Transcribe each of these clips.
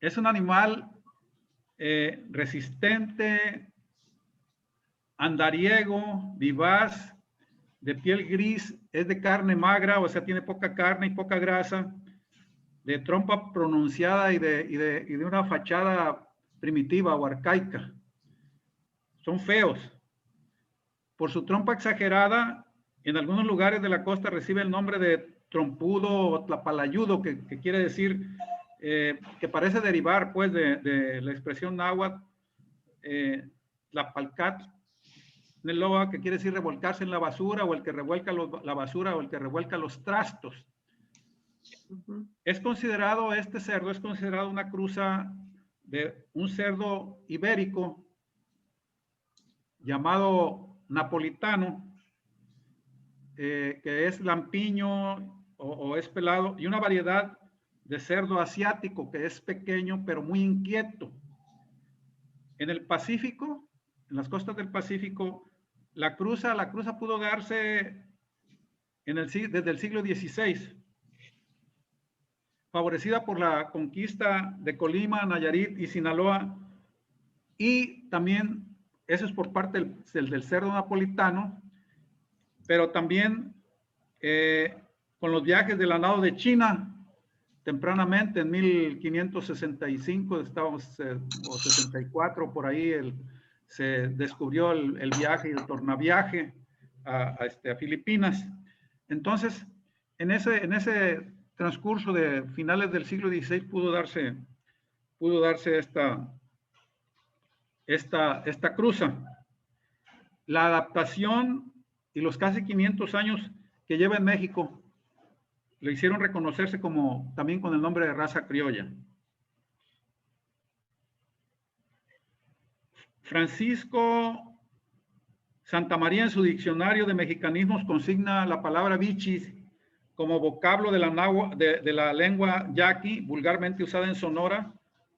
Es un animal resistente, andariego, vivaz, de piel gris, es de carne magra, o sea, tiene poca carne y poca grasa, de trompa pronunciada y de una fachada primitiva o arcaica. Son feos. Por su trompa exagerada, en algunos lugares de la costa recibe el nombre de trompudo o tlapalayudo, que quiere decir, que parece derivar pues de la expresión náhuatl, tlapalcat, neloa, que quiere decir revolcarse en la basura, o el que revuelca la basura, o el que revuelca los trastos. Es considerado, este cerdo es considerado una cruza de un cerdo ibérico llamado napolitano, que es lampiño o es pelado, y una variedad de cerdo asiático que es pequeño pero muy inquieto. En el Pacífico, en las costas del Pacífico, la cruza pudo darse desde el siglo XVI, favorecida por la conquista de Colima, Nayarit y Sinaloa, y también eso es por parte del cerdo napolitano, pero también con los viajes del ganado de China, tempranamente en 1565, estábamos, o 64, por ahí se descubrió el viaje y el tornaviaje a Filipinas. Entonces, en ese transcurso de finales del siglo XVI pudo darse esta cruza. La adaptación y los casi 500 años que lleva en México le hicieron reconocerse también con el nombre de raza criolla. Francisco Santamaría, en su diccionario de mexicanismos, consigna la palabra bichis como vocablo de la lengua yaqui, vulgarmente usada en Sonora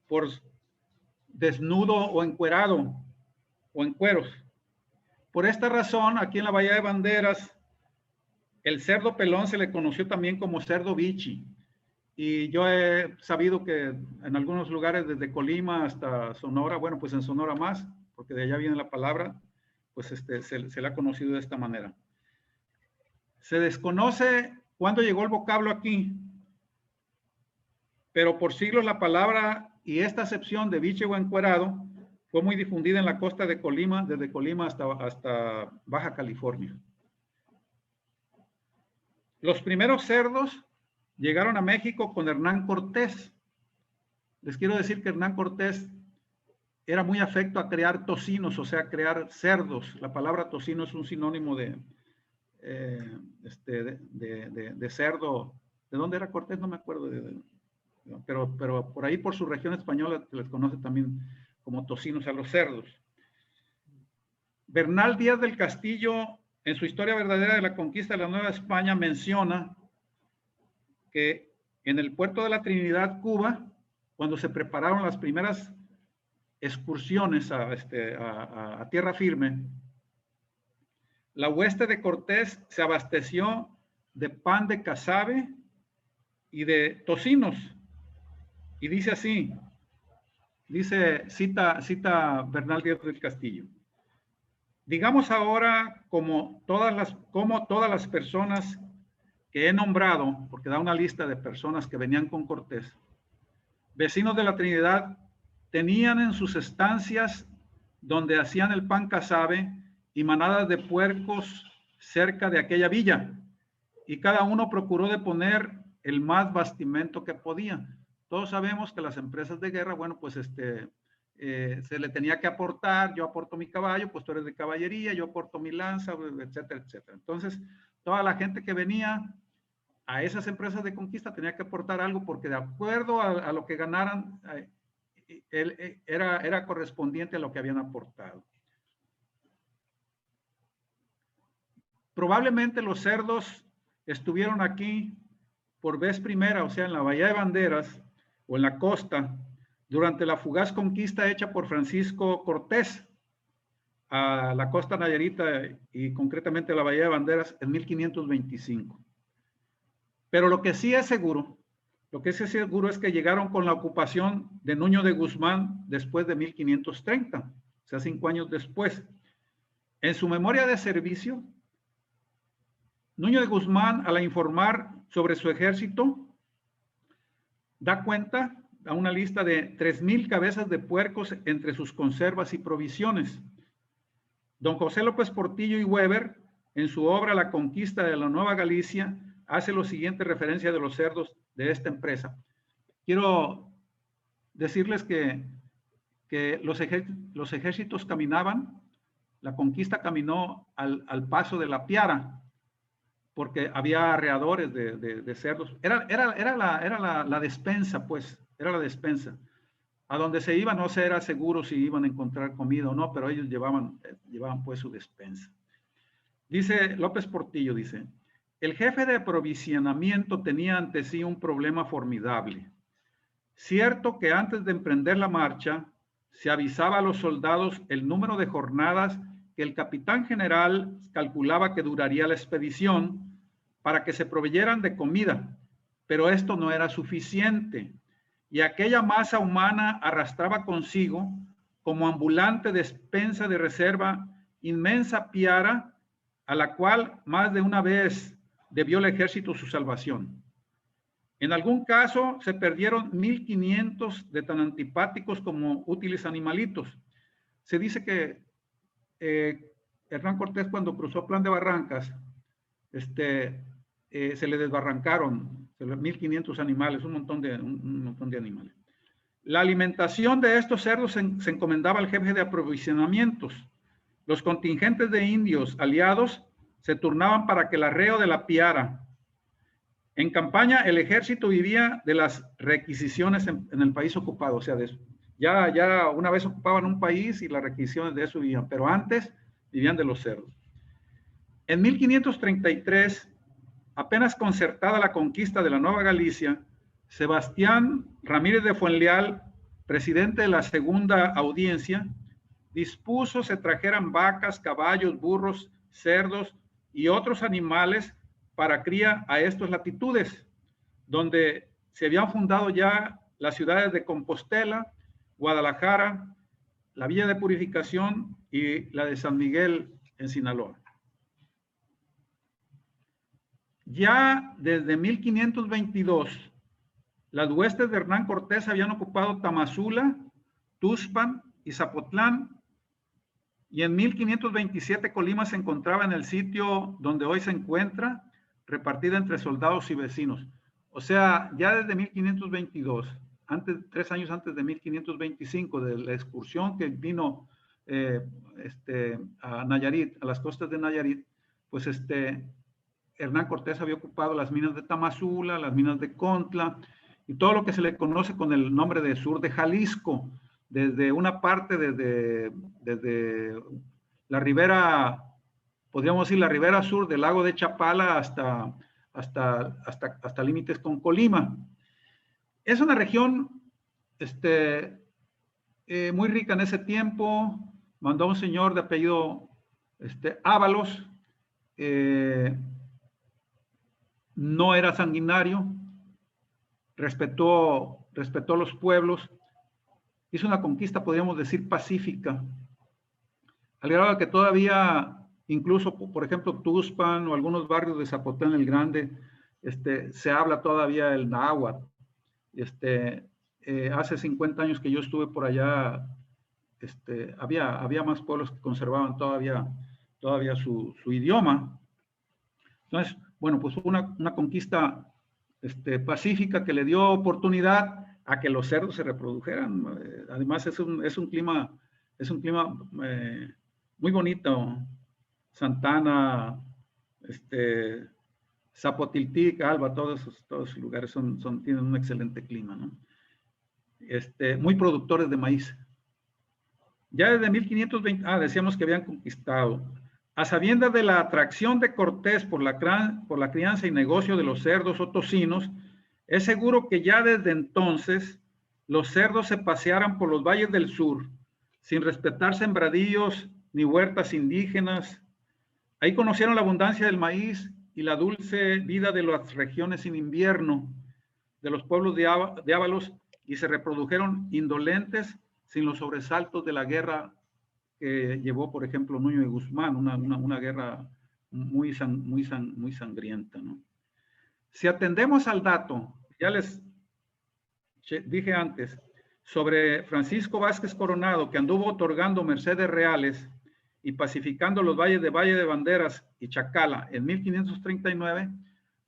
por desnudo o encuerado o en cueros. Por esta razón, aquí en la Bahía de Banderas, el cerdo pelón se le conoció también como cerdo bichi. Y yo he sabido que en algunos lugares, desde Colima hasta Sonora, bueno, pues en Sonora más, porque de allá viene la palabra, pues se le ha conocido de esta manera. Se desconoce cuándo llegó el vocablo aquí, pero por siglos la palabra y esta acepción de biche o encuerado fue muy difundida en la costa de Colima, desde Colima hasta Baja California. Los primeros cerdos llegaron a México con Hernán Cortés. Les quiero decir que Hernán Cortés era muy afecto a crear tocinos, o sea, crear cerdos. La palabra tocino es un sinónimo de cerdo. ¿De dónde era Cortés? No me acuerdo. Pero por ahí, por su región española, se les conoce también como tocinos a los cerdos. Bernal Díaz del Castillo, en su Historia verdadera de la conquista de la Nueva España, menciona que en el puerto de la Trinidad, Cuba, cuando se prepararon las primeras excursiones a tierra firme, la hueste de Cortés se abasteció de pan de casabe y de tocinos. Y dice así, cita Bernal Díaz del Castillo: digamos ahora, como todas las personas que he nombrado, porque da una lista de personas que venían con Cortés, vecinos de la Trinidad, tenían en sus estancias donde hacían el pan casabe y manadas de puercos cerca de aquella villa, y cada uno procuró de poner el más bastimento que podía. Todos sabemos que las empresas de guerra, bueno, pues se le tenía que aportar. Yo aporto mi caballo, pues tú eres de caballería, yo aporto mi lanza, etcétera, etcétera. Entonces, toda la gente que venía a esas empresas de conquista tenía que aportar algo, porque de acuerdo a lo que ganaran, era correspondiente a lo que habían aportado. Probablemente los cerdos estuvieron aquí por vez primera, o sea, en la Bahía de Banderas o en la costa, durante la fugaz conquista hecha por Francisco Cortés a la costa nayarita y concretamente a la Bahía de Banderas en 1525. Pero lo que sí es seguro Lo que es seguro es que llegaron con la ocupación de Nuño de Guzmán después de 1530, o sea, 5 años después. En su memoria de servicio, Nuño de Guzmán, al informar sobre su ejército, da cuenta a una lista de 3,000 cabezas de puercos entre sus conservas y provisiones. Don José López Portillo y Weber, en su obra La conquista de la Nueva Galicia, hace lo siguiente referencia de los cerdos de esta empresa. Quiero decirles que los ejércitos caminaban, la conquista caminó al paso de la piara, porque había arreadores de cerdos. Era la despensa, pues, era la despensa. A donde se iba no se era seguro si iban a encontrar comida o no, pero ellos llevaban pues su despensa. Dice López Portillo, dice, el jefe de aprovisionamiento tenía ante sí un problema formidable. Cierto que antes de emprender la marcha, se avisaba a los soldados el número de jornadas que el capitán general calculaba que duraría la expedición para que se proveyeran de comida, pero esto no era suficiente, y aquella masa humana arrastraba consigo, como ambulante despensa de reserva, inmensa piara, a la cual más de una vez debió el ejército su salvación. En algún caso se perdieron 1,500 de tan antipáticos como útiles animalitos. Se dice que Hernán Cortés, cuando cruzó Plan de Barrancas, se le desbarrancaron 1,500 animales, un montón de animales. La alimentación de estos cerdos se encomendaba al jefe de aprovisionamientos. Los contingentes de indios aliados se turnaban para que el arreo de la piara. En campaña, el ejército vivía de las requisiciones en el país ocupado, o sea, de eso. Ya una vez ocupaban un país y las requisiciones de eso vivían, pero antes vivían de los cerdos. En 1533, apenas concertada la conquista de la Nueva Galicia, Sebastián Ramírez de Fuenleal, presidente de la segunda audiencia, dispuso se trajeran vacas, caballos, burros, cerdos y otros animales para cría a estas latitudes, donde se habían fundado ya las ciudades de Compostela, Guadalajara, la Villa de Purificación y la de San Miguel en Sinaloa. Ya desde 1522, las huestes de Hernán Cortés habían ocupado Tamazula, Tuxpan y Zapotlán, y en 1527 Colima se encontraba en el sitio donde hoy se encuentra, repartida entre soldados y vecinos. O sea, ya desde 1522, 3 años antes de 1525, de la excursión que vino a Nayarit, a las costas de Nayarit, pues Hernán Cortés había ocupado las minas de Tamazula, las minas de Contla y todo lo que se le conoce con el nombre de sur de Jalisco, desde una parte, desde la ribera, podríamos decir la ribera sur del lago de Chapala hasta límites con Colima. Es una región muy rica en ese tiempo. Mandó un señor de apellido Ábalos, no era sanguinario, respetó los pueblos, hizo una conquista, podríamos decir, pacífica, al grado que todavía, incluso, por ejemplo, Tuxpan o algunos barrios de Zapotlán el Grande, se habla todavía el náhuatl. Hace 50 años que yo estuve por allá, había más pueblos que conservaban todavía su idioma. Entonces, bueno, pues fue una conquista pacífica que le dio oportunidad a que los cerdos se reprodujeran. Además es un clima muy bonito. Santana, Zapotiltic, Alba, todos esos lugares tienen un excelente clima, ¿no? Muy productores de maíz. Ya desde 1520, decíamos que habían conquistado. A sabiendas de la atracción de Cortés por la crianza y negocio de los cerdos o tocinos, es seguro que ya desde entonces los cerdos se pasearan por los valles del sur, sin respetar sembradíos ni huertas indígenas. Ahí conocieron la abundancia del maíz y la dulce vida de las regiones sin invierno. de los pueblos de Ábalos y se reprodujeron indolentes sin los sobresaltos de la guerra que llevó, por ejemplo, Nuño de Guzmán, una guerra muy sangrienta, ¿no? Si atendemos al dato, ya les dije antes, sobre Francisco Vázquez Coronado, que anduvo otorgando mercedes reales y pacificando los valles de Valle de Banderas y Chacala en 1539,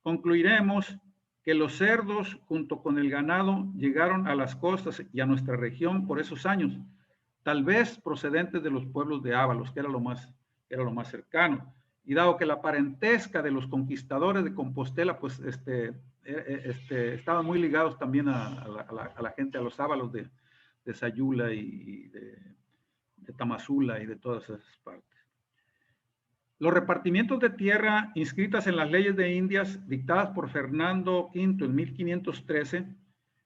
concluiremos que los cerdos junto con el ganado llegaron a las costas y a nuestra región por esos años, tal vez procedentes de los pueblos de Ábalos, que era lo más cercano. Y dado que la parentesca de los conquistadores de Compostela, pues estaban muy ligados también a la gente, a los Ábalos de Sayula y de Tamazula y de todas esas partes. Los repartimientos de tierra inscritas en las leyes de Indias dictadas por Fernando V en 1513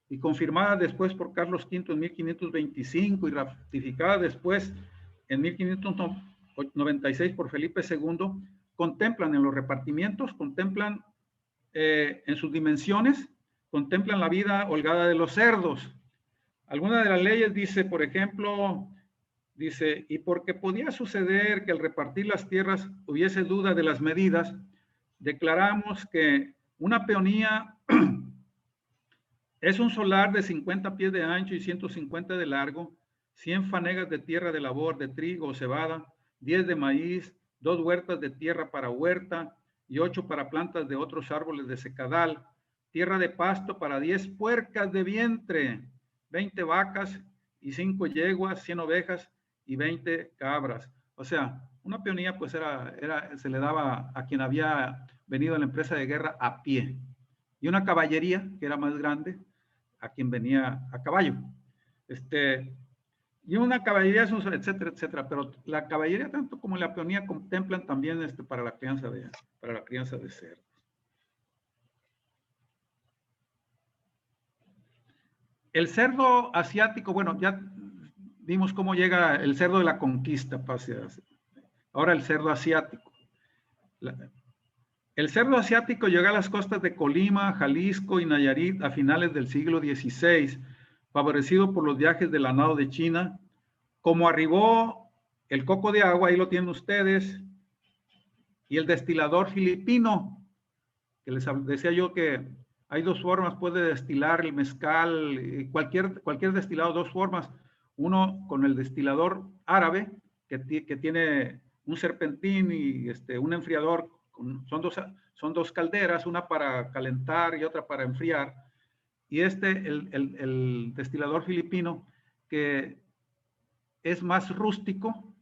y confirmadas después por Carlos V en 1525 y ratificadas después en 1596 por Felipe II, contemplan en los repartimientos, contemplan en sus dimensiones, contemplan la vida holgada de los cerdos. Alguna de las leyes dice, por ejemplo, dice, y porque podía suceder que al repartir las tierras hubiese duda de las medidas, declaramos que una peonía es un solar de 50 pies de ancho y 150 de largo, 100 fanegas de tierra de labor de trigo o cebada, 10 de maíz, 2 huertas de tierra para huerta y 8 para plantas de otros árboles de secadal, tierra de pasto para 10 puercas de vientre, 20 vacas y 5 yeguas, 100 ovejas y 20 cabras. O sea, una peonía pues se le daba a quien había venido a la empresa de guerra a pie. Y una caballería, que era más grande, a quien venía a caballo. Y una caballería, etcétera, etcétera. Pero la caballería, tanto como la peonía, contemplan también para la crianza de cerdos. El cerdo asiático, bueno, ya vimos cómo llega el cerdo de la conquista. Ahora el cerdo asiático. El cerdo asiático llegó a las costas de Colima, Jalisco y Nayarit a finales del siglo XVI, favorecido por los viajes del ganado de China. Como arribó el coco de agua, ahí lo tienen ustedes, y el destilador filipino, que les decía yo que hay 2 formas, puede destilar el mezcal, cualquier destilado, 2 formas. Uno con el destilador árabe, que tiene un serpentín y un enfriador. Son dos calderas, una para calentar y otra para enfriar. Y el destilador filipino, que es más rústico,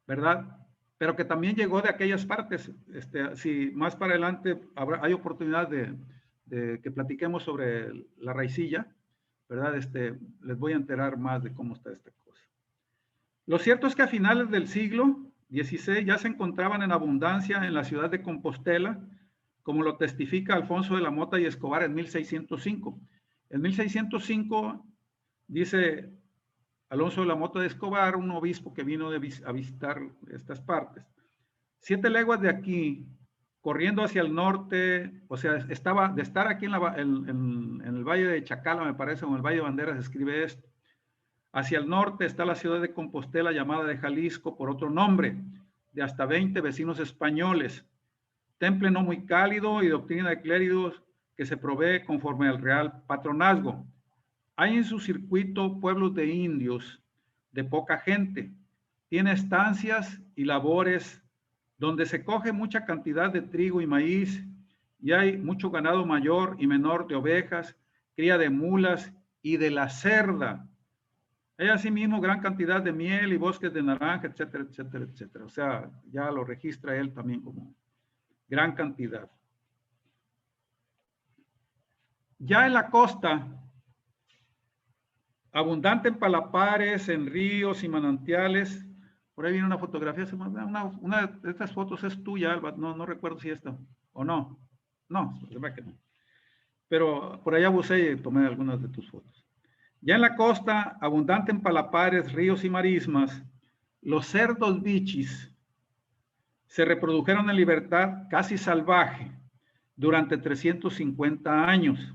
¿verdad? Pero que también llegó de aquellas partes. Si más para adelante hay oportunidad de que platiquemos sobre la raicilla, ¿verdad? Les voy a enterar más de cómo está esta cosa. Lo cierto es que a finales del siglo XVI ya se encontraban en abundancia en la ciudad de Compostela, como lo testifica Alfonso de la Mota y Escobar en 1605. En 1605 dice Alonso de la Mota de Escobar, un obispo que vino a visitar estas partes. 7 leguas de aquí, corriendo hacia el norte, o sea, estaba de estar aquí en el Valle de Chacala, me parece, o en el Valle de Banderas, escribe esto. Hacia el norte está la ciudad de Compostela, llamada de Jalisco por otro nombre, de hasta 20 vecinos españoles. Temple no muy cálido y doctrina de clérigos que se provee conforme al real patronazgo. Hay en su circuito pueblos de indios, de poca gente. Tiene estancias y labores donde se coge mucha cantidad de trigo y maíz y hay mucho ganado mayor y menor de ovejas, cría de mulas y de la cerda. Hay asimismo gran cantidad de miel y bosques de naranja, etcétera, etcétera, etcétera. O sea, ya lo registra él también como gran cantidad. Ya en la costa, abundante en palapares, en ríos y manantiales. Por ahí viene una fotografía, una de estas fotos es tuya, Alba, no recuerdo si esta o no. No, es verdad que no. Pero por allá busqué y tomé algunas de tus fotos. Ya en la costa, abundante en palapares, ríos y marismas, los cerdos bichis se reprodujeron en libertad casi salvaje durante 350 años.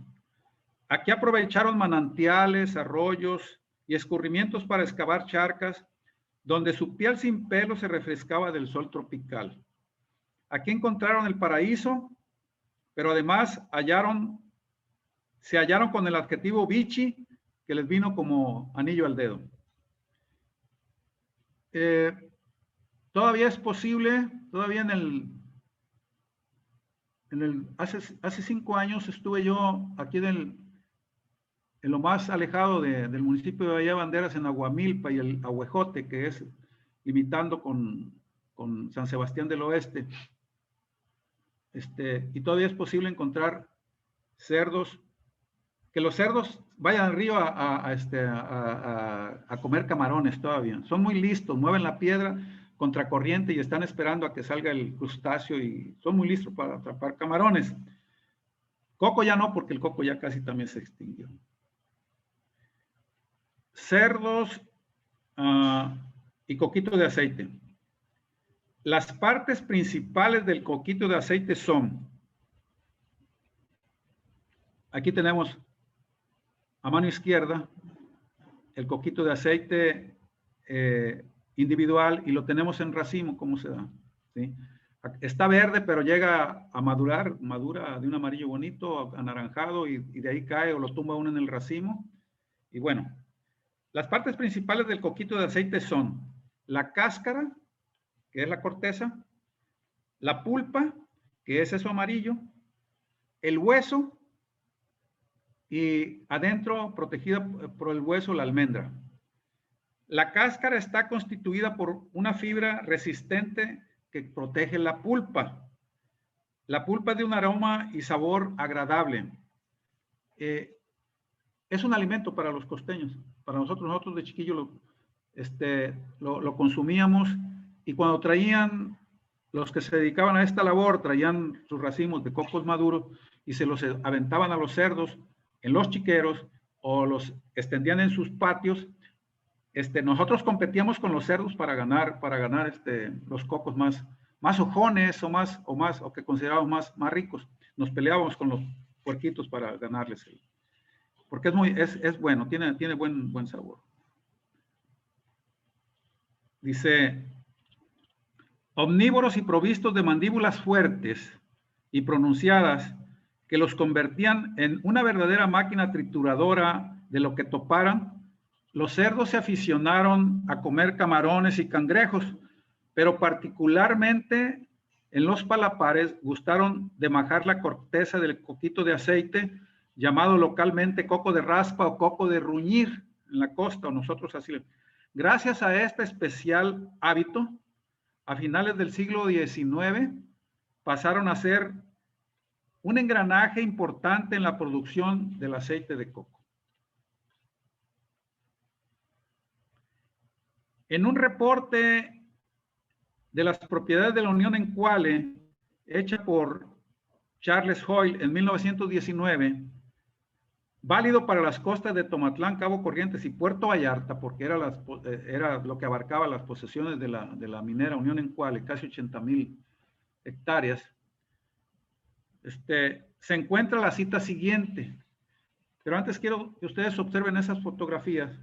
Aquí aprovecharon manantiales, arroyos y escurrimientos para excavar charcas, donde su piel sin pelo se refrescaba del sol tropical. Aquí encontraron el paraíso, pero además se hallaron con el adjetivo bichi, que les vino como anillo al dedo. Todavía es posible, todavía hace 5 años estuve yo aquí en lo más alejado del municipio de Bahía Banderas, en Aguamilpa y el Ahuejote, que es limitando con San Sebastián del Oeste. Y todavía es posible encontrar cerdos, que los cerdos vayan al río a comer camarones todavía. Son muy listos, mueven la piedra contracorriente y están esperando a que salga el crustáceo y son muy listos para atrapar camarones. Coco ya no, porque el coco ya casi también se extinguió. Cerdos y coquito de aceite. Las partes principales del coquito de aceite son, aquí tenemos a mano izquierda el coquito de aceite individual y lo tenemos en racimo. ¿Cómo se da? ¿Sí? Está verde, pero llega a madura de un amarillo bonito, anaranjado, y de ahí cae o lo tumba uno en el racimo. Y bueno, las partes principales del coquito de aceite son la cáscara, que es la corteza, la pulpa, que es eso amarillo, el hueso, y adentro, protegida por el hueso, la almendra. La cáscara está constituida por una fibra resistente que protege la pulpa. La pulpa es de un aroma y sabor agradable. Es un alimento para los costeños. Para nosotros de chiquillo lo consumíamos, y cuando traían, los que se dedicaban a esta labor, traían sus racimos de cocos maduros y se los aventaban a los cerdos en los chiqueros o los extendían en sus patios. Nosotros competíamos con los cerdos para ganar los cocos más ojones o que considerábamos más ricos. Nos peleábamos con los puerquitos para ganarles, porque es bueno, tiene buen sabor. Dice, omnívoros y provistos de mandíbulas fuertes y pronunciadas, que los convertían en una verdadera máquina trituradora de lo que toparan, los cerdos se aficionaron a comer camarones y cangrejos, pero particularmente en los palapares gustaron de majar la corteza del coquito de aceite, llamado localmente coco de raspa o coco de ruñir en la costa, o nosotros así. Gracias a este especial hábito, a finales del siglo XIX pasaron a ser un engranaje importante en la producción del aceite de coco. En un reporte de las propiedades de la Unión en Cuale, hecha por Charles Hoyle en 1919, válido para las costas de Tomatlán, Cabo Corrientes y Puerto Vallarta, porque era lo que abarcaba las posesiones de la minera Unión en Cuale, casi 80,000 hectáreas. Se encuentra la cita siguiente, pero antes quiero que ustedes observen esas fotografías.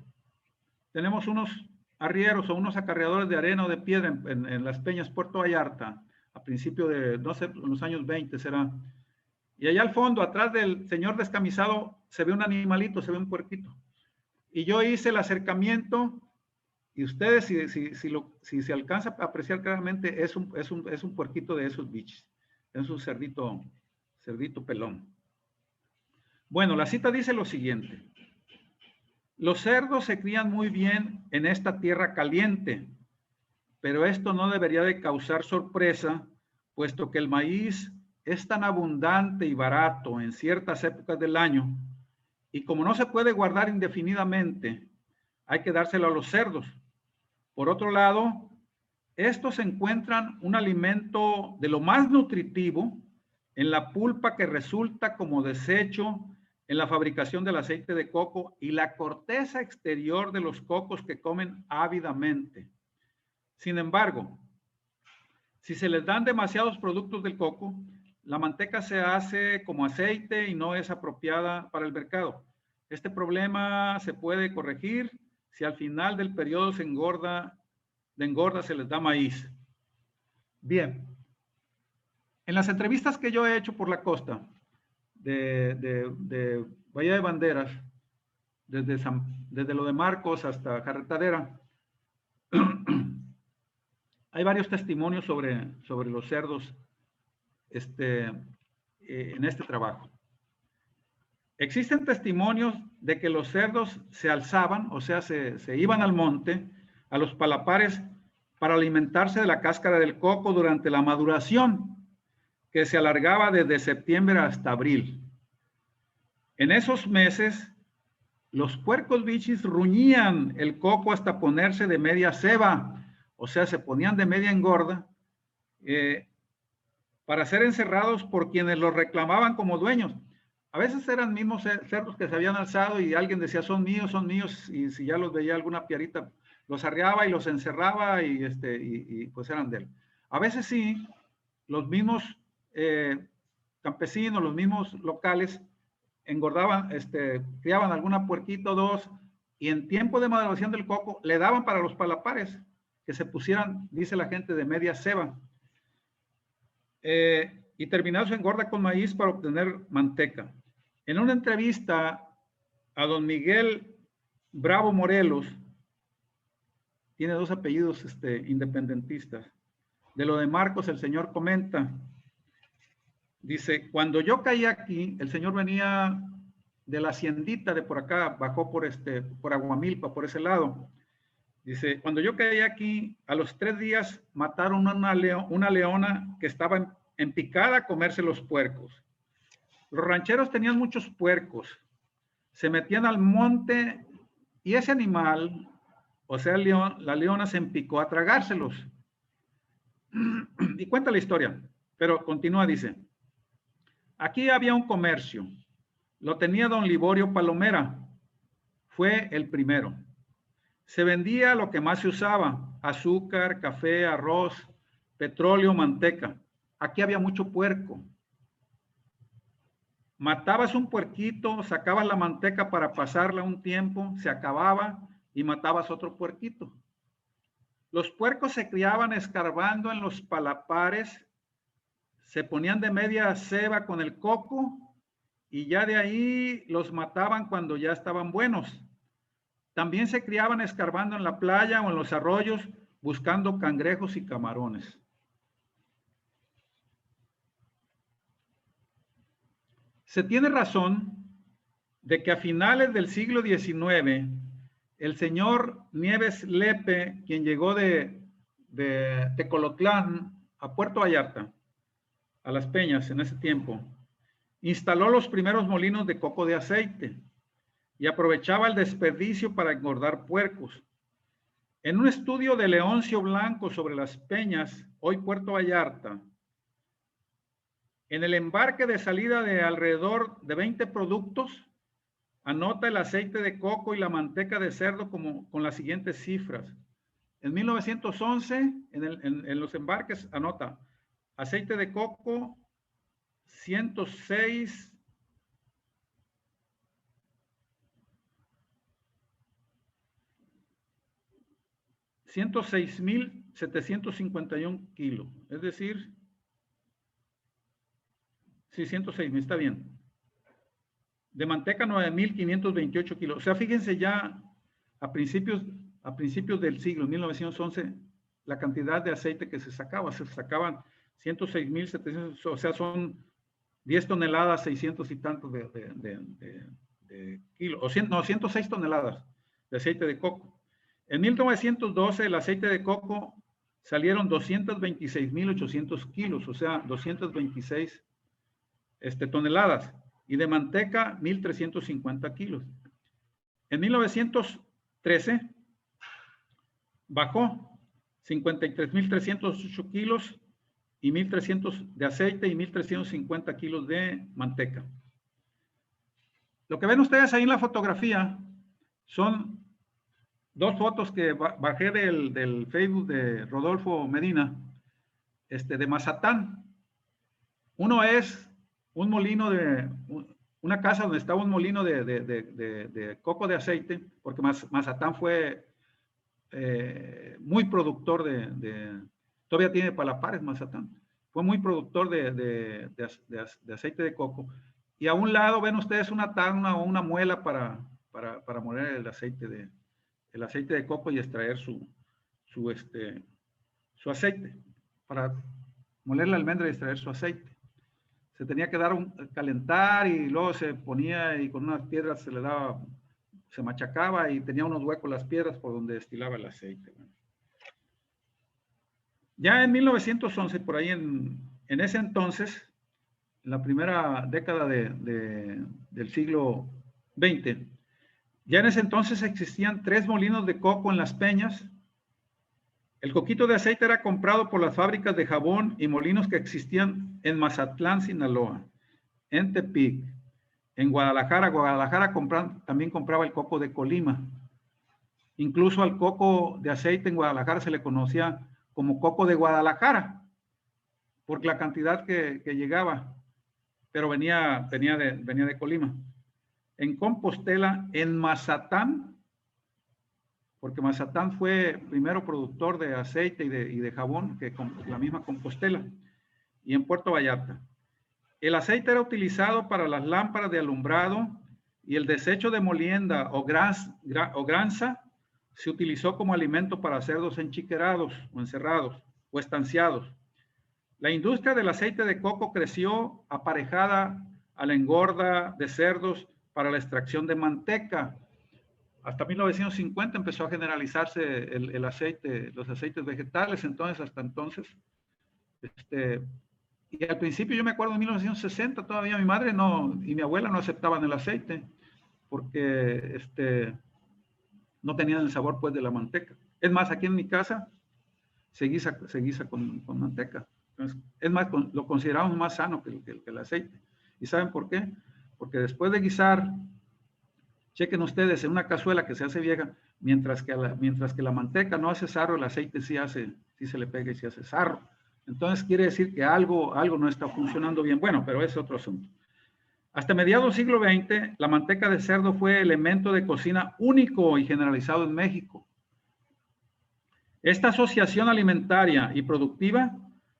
Tenemos unos arrieros o unos acarreadores de arena o de piedra en las peñas Puerto Vallarta, a principio de, no sé, en los años 20 será. Y allá al fondo, atrás del señor descamisado, se ve un animalito, se ve un puerquito. Y yo hice el acercamiento, y ustedes, si se alcanza a apreciar claramente, es un puerquito de esos bichos. Es un cerdito pelón. Bueno, la cita dice lo siguiente. Los cerdos se crían muy bien en esta tierra caliente, pero esto no debería de causar sorpresa, puesto que el maíz es tan abundante y barato en ciertas épocas del año, y como no se puede guardar indefinidamente, hay que dárselo a los cerdos. Por otro lado, estos encuentran un alimento de lo más nutritivo en la pulpa que resulta como desecho en la fabricación del aceite de coco y la corteza exterior de los cocos que comen ávidamente. Sin embargo, si se les dan demasiados productos del coco, la manteca se hace como aceite y no es apropiada para el mercado. Este problema se puede corregir si al final del periodo de engorda se les da maíz. Bien, en las entrevistas que yo he hecho por la costa de Bahía de Banderas, desde lo de Marcos hasta Carretadera, hay varios testimonios sobre los cerdos en este trabajo. Existen testimonios de que los cerdos se alzaban, o sea, se iban al monte, a los palapares, para alimentarse de la cáscara del coco durante la maduración, que se alargaba desde septiembre hasta abril. En esos meses, los puercos bichis ruñían el coco hasta ponerse de media ceba, o sea, se ponían de media engorda, para ser encerrados por quienes los reclamaban como dueños. A veces eran mismos cerdos que se habían alzado y alguien decía, son míos, y si ya los veía alguna piarita, los arreaba y los encerraba y pues eran de él. A veces sí, los mismos campesinos, los mismos locales, engordaban, criaban alguna puerquita o dos, y en tiempo de maduración del coco le daban para los palapares que se pusieran, dice la gente, de media ceba. Y terminar su engorda con maíz para obtener manteca. En una entrevista a don Miguel Bravo Morelos, tiene dos apellidos independentistas, de lo de Marcos el señor comenta, dice, cuando yo caí aquí, el señor venía de la haciendita de por acá, bajó por Aguamilpa, por ese lado. Dice, cuando yo caí aquí, a los 3 días mataron una leona que estaba en picada a comerse los puercos. Los rancheros tenían muchos puercos, se metían al monte y ese animal, o sea, la leona se empicó a tragárselos. Y cuenta la historia, pero continúa, dice, aquí había un comercio, lo tenía don Liborio Palomera, fue el primero. Se vendía lo que más se usaba, azúcar, café, arroz, petróleo, manteca. Aquí había mucho puerco. Matabas un puerquito, sacabas la manteca para pasarla un tiempo, se acababa y matabas otro puerquito. Los puercos se criaban escarbando en los palapares, se ponían de media ceba con el coco y ya de ahí los mataban cuando ya estaban buenos. También se criaban escarbando en la playa o en los arroyos buscando cangrejos y camarones. Se tiene razón de que a finales del siglo XIX, el señor Nieves Lepe, quien llegó de Tecolotlán a Puerto Vallarta, a Las Peñas en ese tiempo, instaló los primeros molinos de coco de aceite y aprovechaba el desperdicio para engordar puercos. En un estudio de Leoncio Blanco sobre Las Peñas, hoy Puerto Vallarta, en el embarque de salida de alrededor de 20 productos, anota el aceite de coco y la manteca de cerdo con las siguientes cifras. En 1911, en los embarques, anota aceite de coco 106 106,751 kilos, es decir, sí, 106,000, está bien. De manteca 9,528 kilos. O sea, fíjense ya a principios del siglo, 1911, la cantidad de aceite que se sacaban 106,700, o sea, son 10 toneladas, 600 y tantos de kilos, o 106 toneladas de aceite de coco. En 1912 el aceite de coco salieron 226,800 kilos, o sea, 226 toneladas, y de manteca 1,350 kilos. En 1913 bajó 53,308 kilos y 1,300 de aceite y 1,350 kilos de manteca. Lo que ven ustedes ahí en la fotografía son dos fotos que bajé del Facebook de Rodolfo Medina, de Mazatán. Uno es un molino una casa donde estaba un molino de coco de aceite, porque Mazatán fue muy productor todavía tiene palapares Mazatán, fue muy productor de aceite de coco. Y a un lado ven ustedes una tana o una muela para moler el aceite de coco y extraer su aceite, para moler la almendra y extraer su aceite. Se tenía que calentar y luego se ponía y con unas piedras se machacaba y tenía unos huecos las piedras por donde destilaba el aceite. Ya en 1911, por ahí en ese entonces, en la primera década del siglo XX, ya en ese entonces existían 3 molinos de coco en Las Peñas. El coquito de aceite era comprado por las fábricas de jabón y molinos que existían en Mazatlán, Sinaloa, en Tepic, en Guadalajara. Guadalajara también compraba el coco de Colima. Incluso al coco de aceite en Guadalajara se le conocía como coco de Guadalajara, por la cantidad que llegaba, pero venía de Colima. En Compostela, en Mazatán, porque Mazatán fue primero productor de aceite y de jabón que la misma Compostela, y en Puerto Vallarta. El aceite era utilizado para las lámparas de alumbrado y el desecho de molienda o granza se utilizó como alimento para cerdos enchiquerados o encerrados o estanciados. La industria del aceite de coco creció aparejada a la engorda de cerdos para la extracción de manteca. Hasta 1950 empezó a generalizarse el aceite, los aceites vegetales, entonces hasta entonces. Y al principio yo me acuerdo en 1960 todavía mi madre y mi abuela no aceptaban el aceite porque no tenían el sabor pues de la manteca. Es más, aquí en mi casa se guisa con manteca. Entonces, es más, lo consideramos más sano que el aceite. ¿Y saben por qué? Porque después de guisar, chequen ustedes en una cazuela que se hace vieja, mientras que la manteca no hace sarro, el aceite sí se le pega y sí hace sarro. Entonces quiere decir que algo no está funcionando bien. Bueno, pero es otro asunto. Hasta mediados del siglo XX, la manteca de cerdo fue elemento de cocina único y generalizado en México. Esta asociación alimentaria y productiva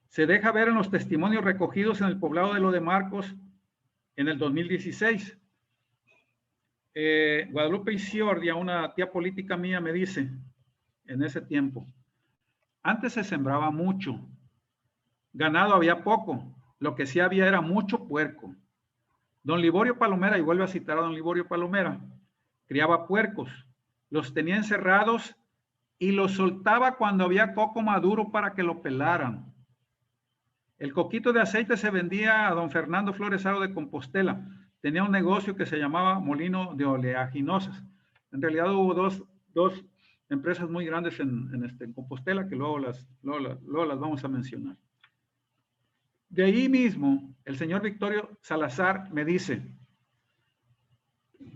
se deja ver en los testimonios recogidos en el poblado de Lo de Marcos en el 2016. Guadalupe Isiordia, una tía política mía, me dice en ese tiempo, antes se sembraba mucho, ganado había poco, lo que sí había era mucho puerco. Don Liborio Palomera, y vuelve a citar a don Liborio Palomera, criaba puercos, los tenía encerrados y los soltaba cuando había coco maduro para que lo pelaran. El coquito de aceite se vendía a don Fernando Flores Aro de Compostela. Tenía un negocio que se llamaba Molino de Oleaginosas. En realidad hubo dos empresas muy grandes en Compostela que luego las vamos a mencionar. De ahí mismo, el señor Victorio Salazar me dice,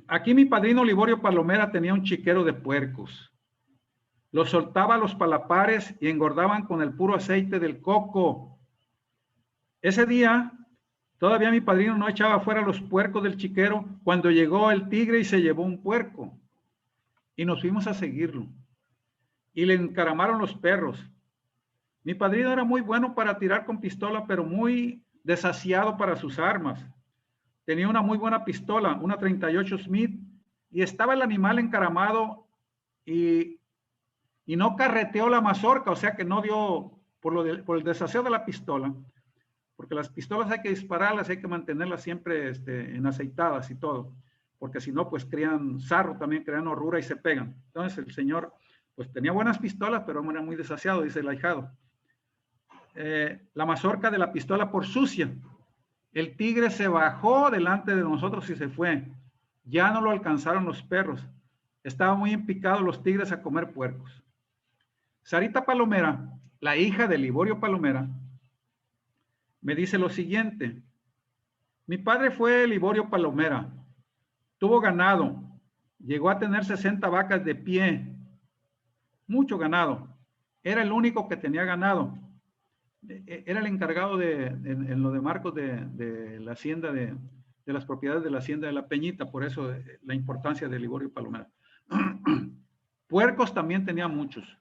aquí mi padrino Liborio Palomera tenía un chiquero de puercos. Los soltaba a los palapares y engordaban con el puro aceite del coco. Ese día, todavía mi padrino no echaba fuera los puercos del chiquero cuando llegó el tigre y se llevó un puerco. Y nos fuimos a seguirlo. Y le encaramaron los perros. Mi padrino era muy bueno para tirar con pistola, pero muy desasiado para sus armas. Tenía una muy buena pistola, una 38 Smith, y estaba el animal encaramado y no carreteó la mazorca, o sea que no dio por el desaseo de la pistola, porque las pistolas hay que dispararlas, hay que mantenerlas siempre en aceitadas y todo, porque si no, pues crean sarro, también crean horrura y se pegan. Entonces el señor, pues tenía buenas pistolas, pero era muy desasiado, dice el ahijado. La mazorca de la pistola por sucia. El tigre se bajó delante de nosotros y se fue. Ya no lo alcanzaron los perros. Estaban muy empicados los tigres a comer puercos. Sarita Palomera, la hija de Liborio Palomera, me dice lo siguiente. Mi padre fue Liborio Palomera. Tuvo ganado. Llegó a tener 60 vacas de pie. Mucho ganado. Era el único que tenía ganado. era el encargado en lo de marcos de la hacienda de las propiedades de la hacienda de La Peñita, por eso la importancia de Liborio Palomera. Puercos también tenía muchos.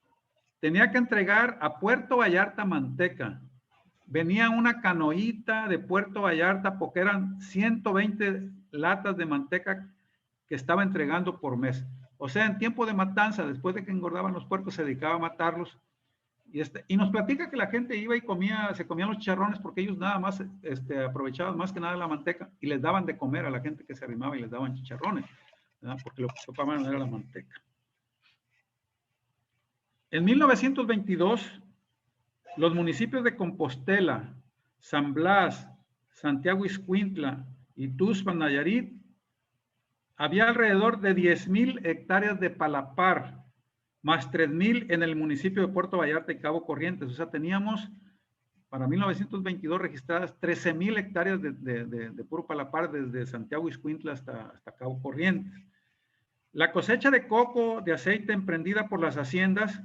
Tenía que entregar a Puerto Vallarta manteca. Venía una canoita de Puerto Vallarta porque eran 120 latas de manteca que estaba entregando por mes. O sea, en tiempo de matanza, después de que engordaban los puercos, se dedicaba a matarlos. Y nos platica que la gente iba y se comían los chicharrones porque ellos nada más aprovechaban más que nada la manteca y les daban de comer a la gente que se arrimaba y les daban chicharrones, ¿verdad? Porque lo que ocupaban era la manteca. En 1922, los municipios de Compostela, San Blas, Santiago Ixcuintla y Tuxpan, Nayarit, había alrededor de 10,000 hectáreas de palapar, más 3,000 en el municipio de Puerto Vallarta y Cabo Corrientes. O sea, teníamos para 1922 registradas 13,000 hectáreas de puro palapar desde Santiago Ixcuintla hasta Cabo Corrientes. La cosecha de coco de aceite emprendida por las haciendas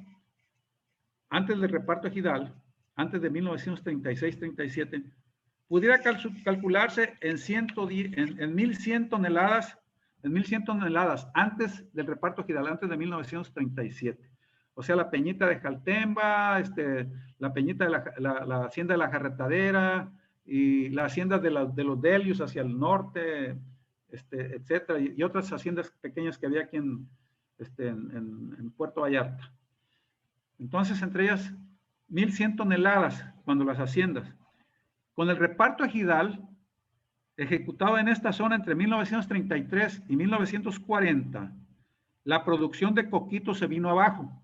antes del reparto ejidal, antes de 1936-37, pudiera calcularse en 1,100 toneladas, antes del reparto ejidal, antes de 1937. O sea, la Peñita de Jaltemba, la Peñita de la hacienda de la Jarretadera y la hacienda de los Delius hacia el norte, etcétera, y otras haciendas pequeñas que había aquí en Puerto Vallarta. Entonces, entre ellas, 1,100 toneladas cuando las haciendas. Con el reparto ejidal, ejecutado en esta zona entre 1933 y 1940, la producción de coquito se vino abajo.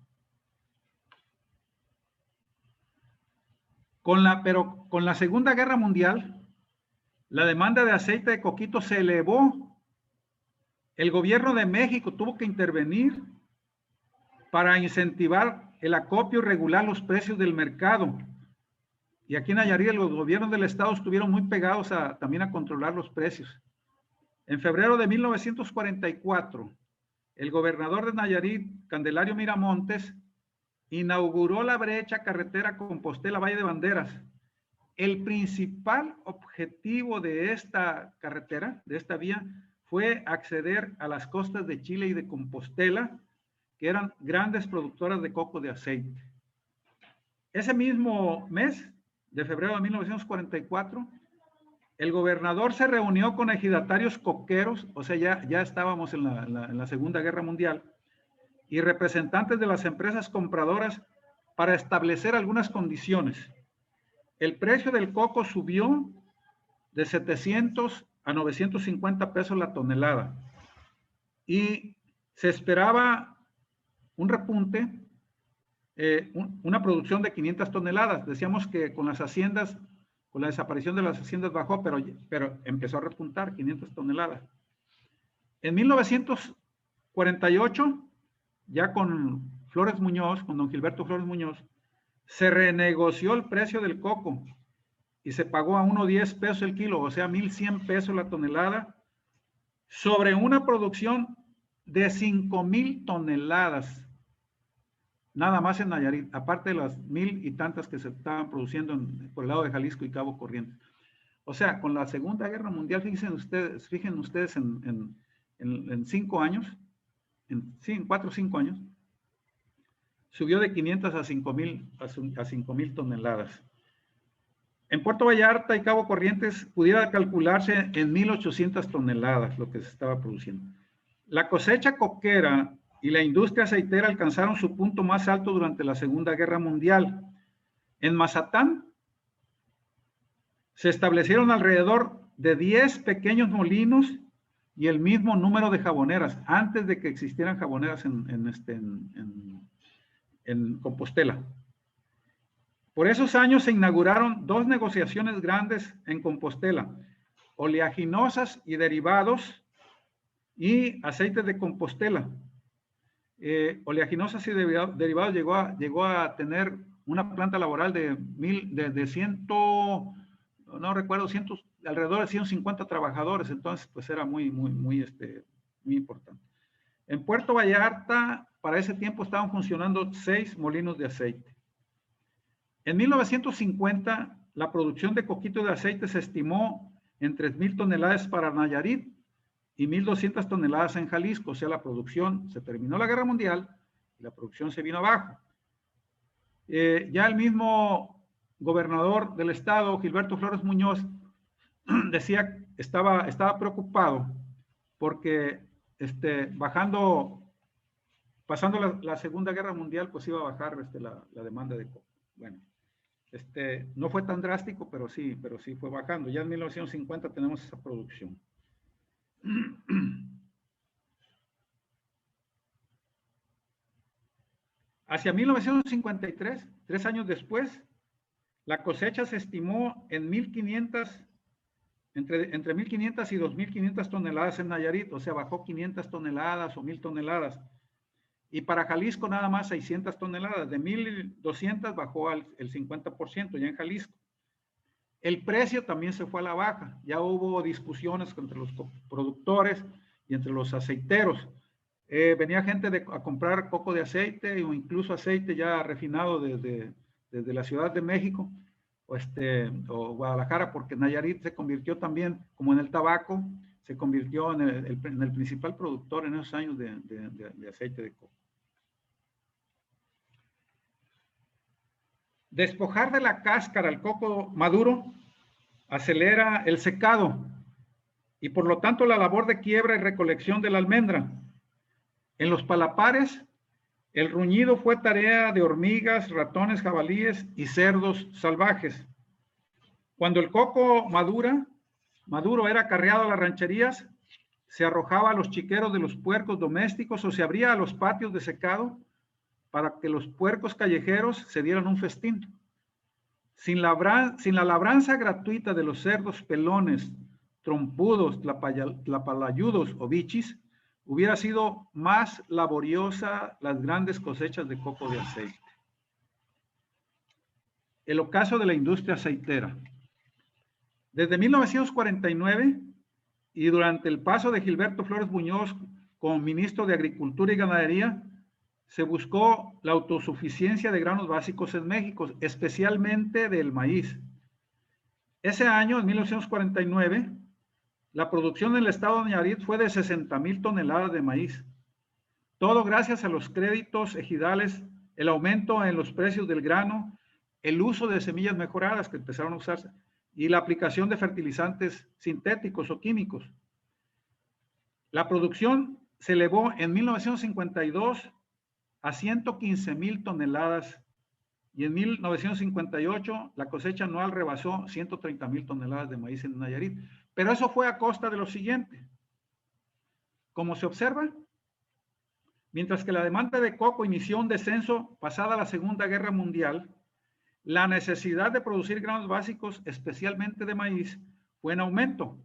Pero con la Segunda Guerra Mundial, la demanda de aceite de coquito se elevó. El gobierno de México tuvo que intervenir para incentivar el acopio y regular los precios del mercado. Y aquí en Nayarit los gobiernos del estado estuvieron muy pegados también a controlar los precios. En febrero de 1944, el gobernador de Nayarit, Candelario Miramontes, inauguró la brecha carretera Compostela-Valle de Banderas. El principal objetivo de esta carretera, de esta vía, fue acceder a las costas de Chile y de Compostela, que eran grandes productoras de coco de aceite. Ese mismo mes, de febrero de 1944, el gobernador se reunió con ejidatarios coqueros, o sea, ya estábamos en la Segunda Guerra Mundial, y representantes de las empresas compradoras para establecer algunas condiciones. El precio del coco subió de 700 a 950 pesos la tonelada y se esperaba un repunte, una producción de 500 toneladas. Decíamos que con las haciendas, con la desaparición de las haciendas bajó, pero empezó a repuntar 500 toneladas. En 1948, ya con Flores Muñoz, con don Gilberto Flores Muñoz, se renegoció el precio del coco y se pagó a 1.10 pesos el kilo, o sea, 1,100 pesos la tonelada, sobre una producción de 5,000 toneladas, nada más en Nayarit, aparte de las 1,000 y tantas que se estaban produciendo por el lado de Jalisco y Cabo Corrientes. O sea, con la Segunda Guerra Mundial, fíjense ustedes en 5 años, en 4 o 5 años, subió de 500 a 5,000 toneladas. En Puerto Vallarta y Cabo Corrientes pudiera calcularse en 1,800 toneladas lo que se estaba produciendo. La cosecha coquera y la industria aceitera alcanzaron su punto más alto durante la Segunda Guerra Mundial. En Mazatán se establecieron alrededor de 10 pequeños molinos y el mismo número de jaboneras, antes de que existieran jaboneras en Compostela. Por esos años se inauguraron 2 negociaciones grandes en Compostela, oleaginosas y derivados y aceites de Compostela. Oleaginosas y derivados llegó a tener una planta laboral de 100, no recuerdo, alrededor de 150 trabajadores, entonces pues era muy importante. En Puerto Vallarta, para ese tiempo estaban funcionando 6 molinos de aceite. En 1950, la producción de coquito de aceite se estimó en 3,000 toneladas para Nayarit y 1,200 toneladas en Jalisco. O sea, la producción, se terminó la Guerra Mundial y la producción se vino abajo. Ya el mismo gobernador del estado, Gilberto Flores Muñoz, decía, estaba preocupado porque pasando la Segunda Guerra Mundial, pues iba a bajar la demanda de coco. Bueno, no fue tan drástico, pero sí fue bajando. Ya en 1950 tenemos esa producción. Hacia 1953, 3 años después, la cosecha se estimó en 1,500, entre 1,500 y 2,500 toneladas en Nayarit, o sea, bajó 500 toneladas o 1,000 toneladas. Y para Jalisco nada más 600 toneladas, de 1,200 bajó el 50% ya en Jalisco. El precio también se fue a la baja, ya hubo discusiones entre los productores y entre los aceiteros. Venía gente a comprar coco de aceite o incluso aceite ya refinado desde la Ciudad de México o Guadalajara, porque Nayarit se convirtió también, como en el tabaco, se convirtió en el principal productor en esos años de aceite de coco. Despojar de la cáscara el coco maduro acelera el secado y por lo tanto la labor de quiebra y recolección de la almendra. En los palapares, el ruñido fue tarea de hormigas, ratones, jabalíes y cerdos salvajes. Cuando el coco maduro era carreado a las rancherías, se arrojaba a los chiqueros de los puercos domésticos o se abría a los patios de secado para que los puercos callejeros se dieran un festín. Sin la labranza gratuita de los cerdos pelones, trompudos, tlapalayudos o bichis, hubiera sido más laboriosa las grandes cosechas de coco de aceite. El ocaso de la industria aceitera. Desde 1949 y durante el paso de Gilberto Flores Muñoz como ministro de Agricultura y Ganadería, se buscó la autosuficiencia de granos básicos en México, especialmente del maíz. Ese año, en 1949, la producción en el estado de Nayarit fue de 60,000 toneladas de maíz. Todo gracias a los créditos ejidales, el aumento en los precios del grano, el uso de semillas mejoradas que empezaron a usarse y la aplicación de fertilizantes sintéticos o químicos. La producción se elevó en 1952 a 115,000 toneladas y en 1958 la cosecha anual rebasó 130,000 toneladas de maíz en Nayarit. Pero eso fue a costa de lo siguiente. Como se observa, mientras que la demanda de coco inició un descenso pasada la Segunda Guerra Mundial, la necesidad de producir granos básicos, especialmente de maíz, fue en aumento.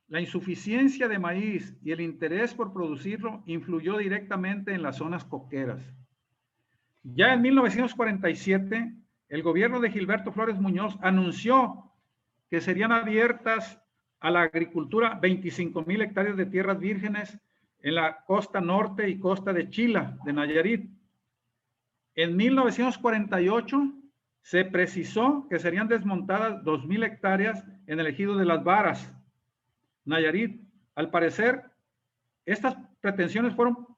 La insuficiencia de maíz y el interés por producirlo influyó directamente en las zonas coqueras. Ya en 1947, el gobierno de Gilberto Flores Muñoz anunció que serían abiertas a la agricultura 25,000 hectáreas de tierras vírgenes en la costa norte y costa de Chila, de Nayarit. En 1948 se precisó que serían desmontadas 2,000 hectáreas en el ejido de Las Varas, Nayarit. Al parecer, estas pretensiones fueron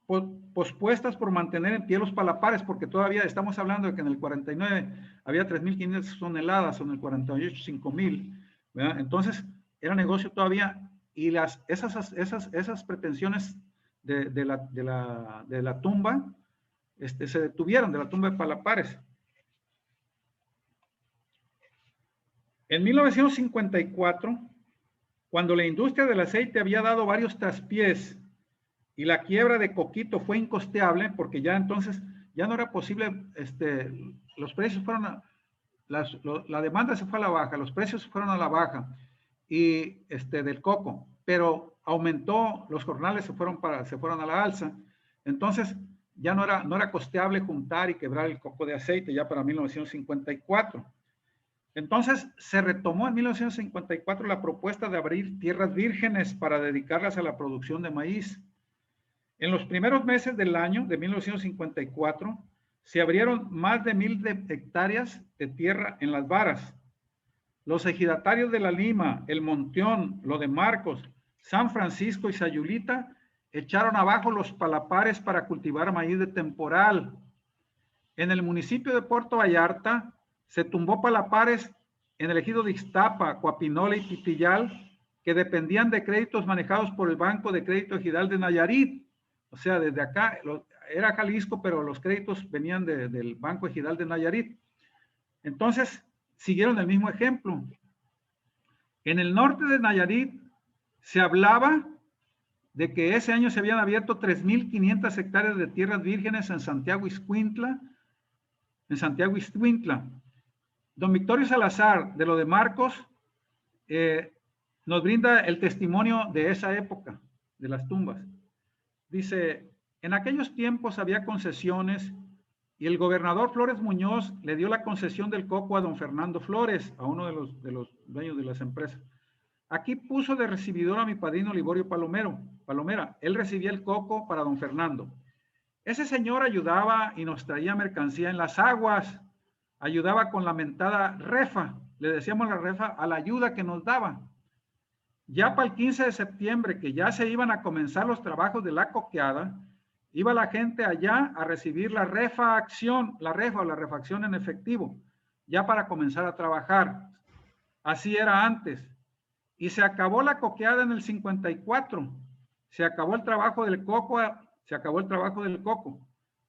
pospuestas por mantener en pie los palapares, porque todavía estamos hablando de que en el 49 había 3,500 toneladas, o en el 48 5,000, ¿verdad? Entonces, era negocio todavía, y esas pretensiones de la tumba se detuvieron, de la tumba de palapares. En 1954, cuando la industria del aceite había dado varios traspiés y la quiebra de coquito fue incosteable, porque ya entonces ya no era posible, los precios fueron la demanda se fue a la baja, los precios fueron a la baja y del coco, pero aumentó, los jornales se fueron a la alza. Entonces ya no era costeable juntar y quebrar el coco de aceite ya para 1954. Entonces se retomó en 1954 la propuesta de abrir tierras vírgenes para dedicarlas a la producción de maíz. En los primeros meses del año de 1954, Se abrieron más de 1000 hectáreas de tierra en Las Varas. Los ejidatarios de La Lima, El Monteón, Lo de Marcos, San Francisco y Sayulita echaron abajo los palapares para cultivar maíz de temporal. En el municipio de Puerto Vallarta se tumbó palapares en el ejido de Ixtapa, Coapinola y Pitillal, que dependían de créditos manejados por el Banco de Crédito Ejidal de Nayarit. O sea, desde acá, era Jalisco, pero los créditos venían del Banco Ejidal de Nayarit. Entonces, siguieron el mismo ejemplo. En el norte de Nayarit se hablaba de que ese año se habían abierto 3,500 hectáreas de tierras vírgenes en Santiago Ixcuintla. Don Victorio Salazar, de Lo de Marcos, nos brinda el testimonio de esa época, de las tumbas. Dice, en aquellos tiempos había concesiones y el gobernador Flores Muñoz le dio la concesión del coco a don Fernando Flores, a uno de los dueños de las empresas. Aquí puso de recibidor a mi padrino Liborio Palomera. Él recibía el coco para don Fernando. Ese señor ayudaba y nos traía mercancía en las aguas, ayudaba con la mentada refa, le decíamos la refa a la ayuda que nos daba. Ya para el 15 de septiembre, que ya se iban a comenzar los trabajos de la coqueada, iba la gente allá a recibir la refacción en efectivo, ya para comenzar a trabajar. Así era antes. Y se acabó la coqueada en el 54. Se acabó el trabajo del coco.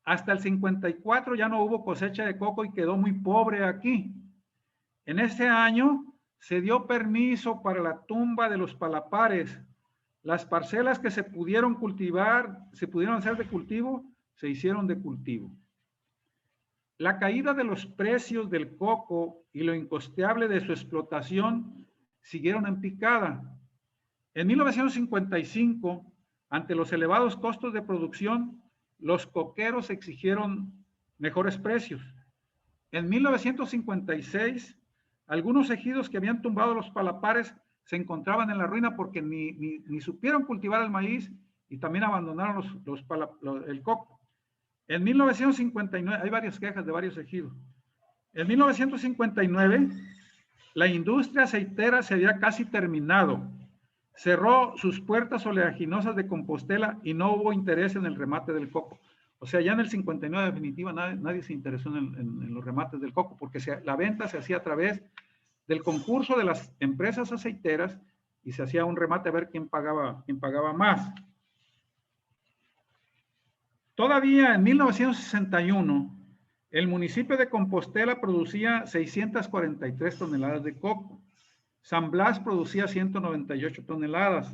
Hasta el 54 ya no hubo cosecha de coco y quedó muy pobre aquí. En ese año se dio permiso para la tumba de los palapares. Las parcelas que se pudieron cultivar, se pudieron hacer de cultivo, se hicieron de cultivo. La caída de los precios del coco y lo incosteable de su explotación siguieron en picada. En 1955, ante los elevados costos de producción, los coqueros exigieron mejores precios. En 1956, algunos ejidos que habían tumbado los palapares se encontraban en la ruina porque ni supieron cultivar el maíz y también abandonaron el coco. En 1959, hay varias quejas de varios ejidos. En 1959, la industria aceitera se había casi terminado. Cerró sus puertas oleaginosas de Compostela y no hubo interés en el remate del coco. O sea, ya en el 59, en definitiva, nadie se interesó en los remates del coco, porque la venta se hacía a través del concurso de las empresas aceiteras y se hacía un remate a ver quién pagaba más. Todavía en 1961, el municipio de Compostela producía 643 toneladas de coco. San Blas producía 198 toneladas.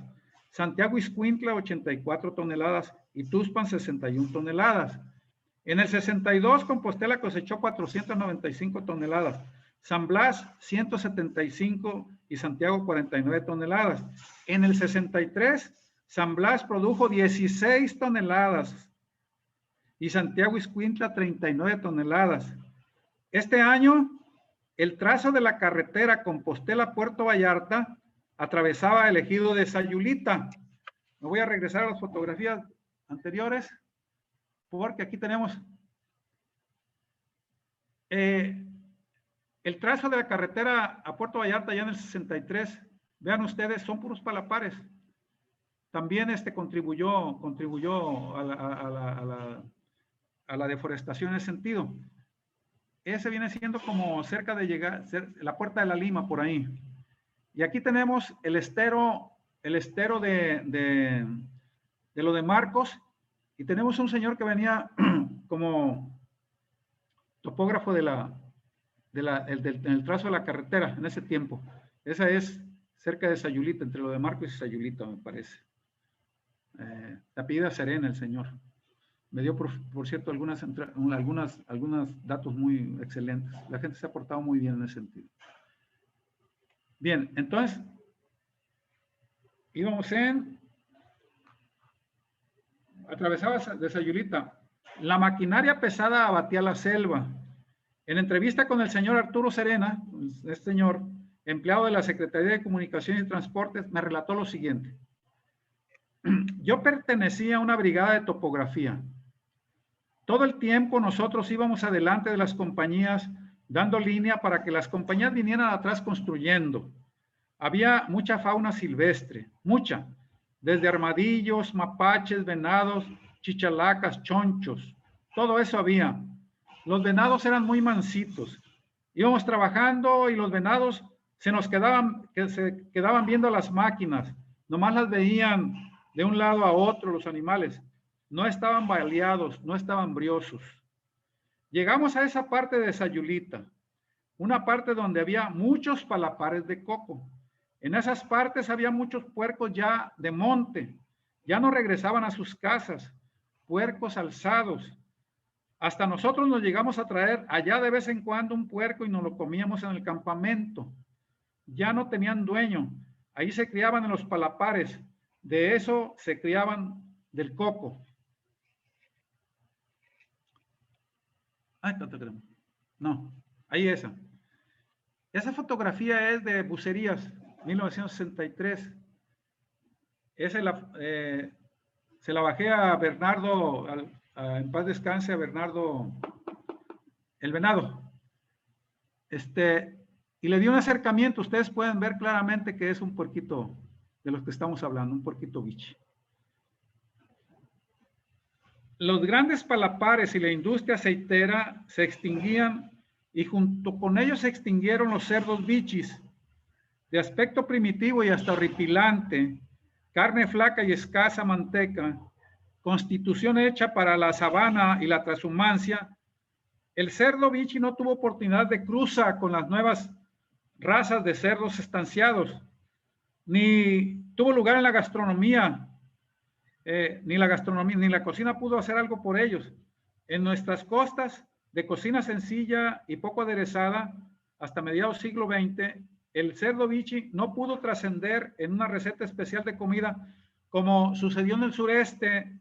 Santiago Ixcuintla 84 toneladas y Tuxpan 61 toneladas. En el 62 Compostela cosechó 495 toneladas. San Blas 175 y Santiago 49 toneladas. En el 63 San Blas produjo 16 toneladas y Santiago Ixcuintla 39 toneladas. Este año el trazo de la carretera Compostela-Puerto Vallarta atravesaba el ejido de Sayulita. Me voy a regresar a las fotografías anteriores porque aquí tenemos el trazo de la carretera a Puerto Vallarta ya en el 63. Vean ustedes, son puros palapares. También contribuyó a la deforestación en ese sentido. Ese viene siendo como cerca de llegar, la Puerta de la Lima, por ahí. Y aquí tenemos el estero de Lo de Marcos, y tenemos un señor que venía como topógrafo en el trazo de la carretera en ese tiempo. Esa es cerca de Sayulita, entre Lo de Marcos y Sayulita, me parece. Apellida Serena el señor. Me dio, por cierto, algunos datos muy excelentes. La gente se ha portado muy bien en ese sentido. Bien, entonces, íbamos atravesaba de Sayulita. La maquinaria pesada abatía la selva. En entrevista con el señor Arturo Serena, este señor, empleado de la Secretaría de Comunicaciones y Transportes, me relató lo siguiente. Yo pertenecía a una brigada de topografía. Todo el tiempo nosotros íbamos adelante de las compañías, dando línea para que las compañías vinieran atrás construyendo. Había mucha fauna silvestre, mucha, desde armadillos, mapaches, venados, chichalacas, chonchos, todo eso había. Los venados eran muy mansitos. Íbamos trabajando y los venados se quedaban viendo las máquinas, nomás las veían de un lado a otro los animales. No estaban baleados, no estaban briosos. Llegamos a esa parte de Sayulita, una parte donde había muchos palapares de coco. En esas partes había muchos puercos ya de monte, ya no regresaban a sus casas, puercos alzados. Hasta nosotros nos llegamos a traer allá de vez en cuando un puerco y nos lo comíamos en el campamento. Ya no tenían dueño, ahí se criaban en los palapares, de eso se criaban del coco. No, ahí esa. Esa fotografía es de Bucerías, 1963. Esa se la bajé a Bernardo, en paz descanse, a Bernardo el Venado. Y le di un acercamiento. Ustedes pueden ver claramente que es un puerquito de los que estamos hablando, un puerquito biche. Los grandes palapares y la industria aceitera se extinguían y junto con ellos se extinguieron los cerdos bichis, de aspecto primitivo y hasta horripilante, carne flaca y escasa manteca, constitución hecha para la sabana y la transhumancia. El cerdo bichi no tuvo oportunidad de cruzar con las nuevas razas de cerdos estanciados, ni tuvo lugar en la gastronomía, ni la cocina pudo hacer algo por ellos. En nuestras costas, de cocina sencilla y poco aderezada, hasta mediados siglo XX, el cerdo bichi no pudo trascender en una receta especial de comida, como sucedió en el sureste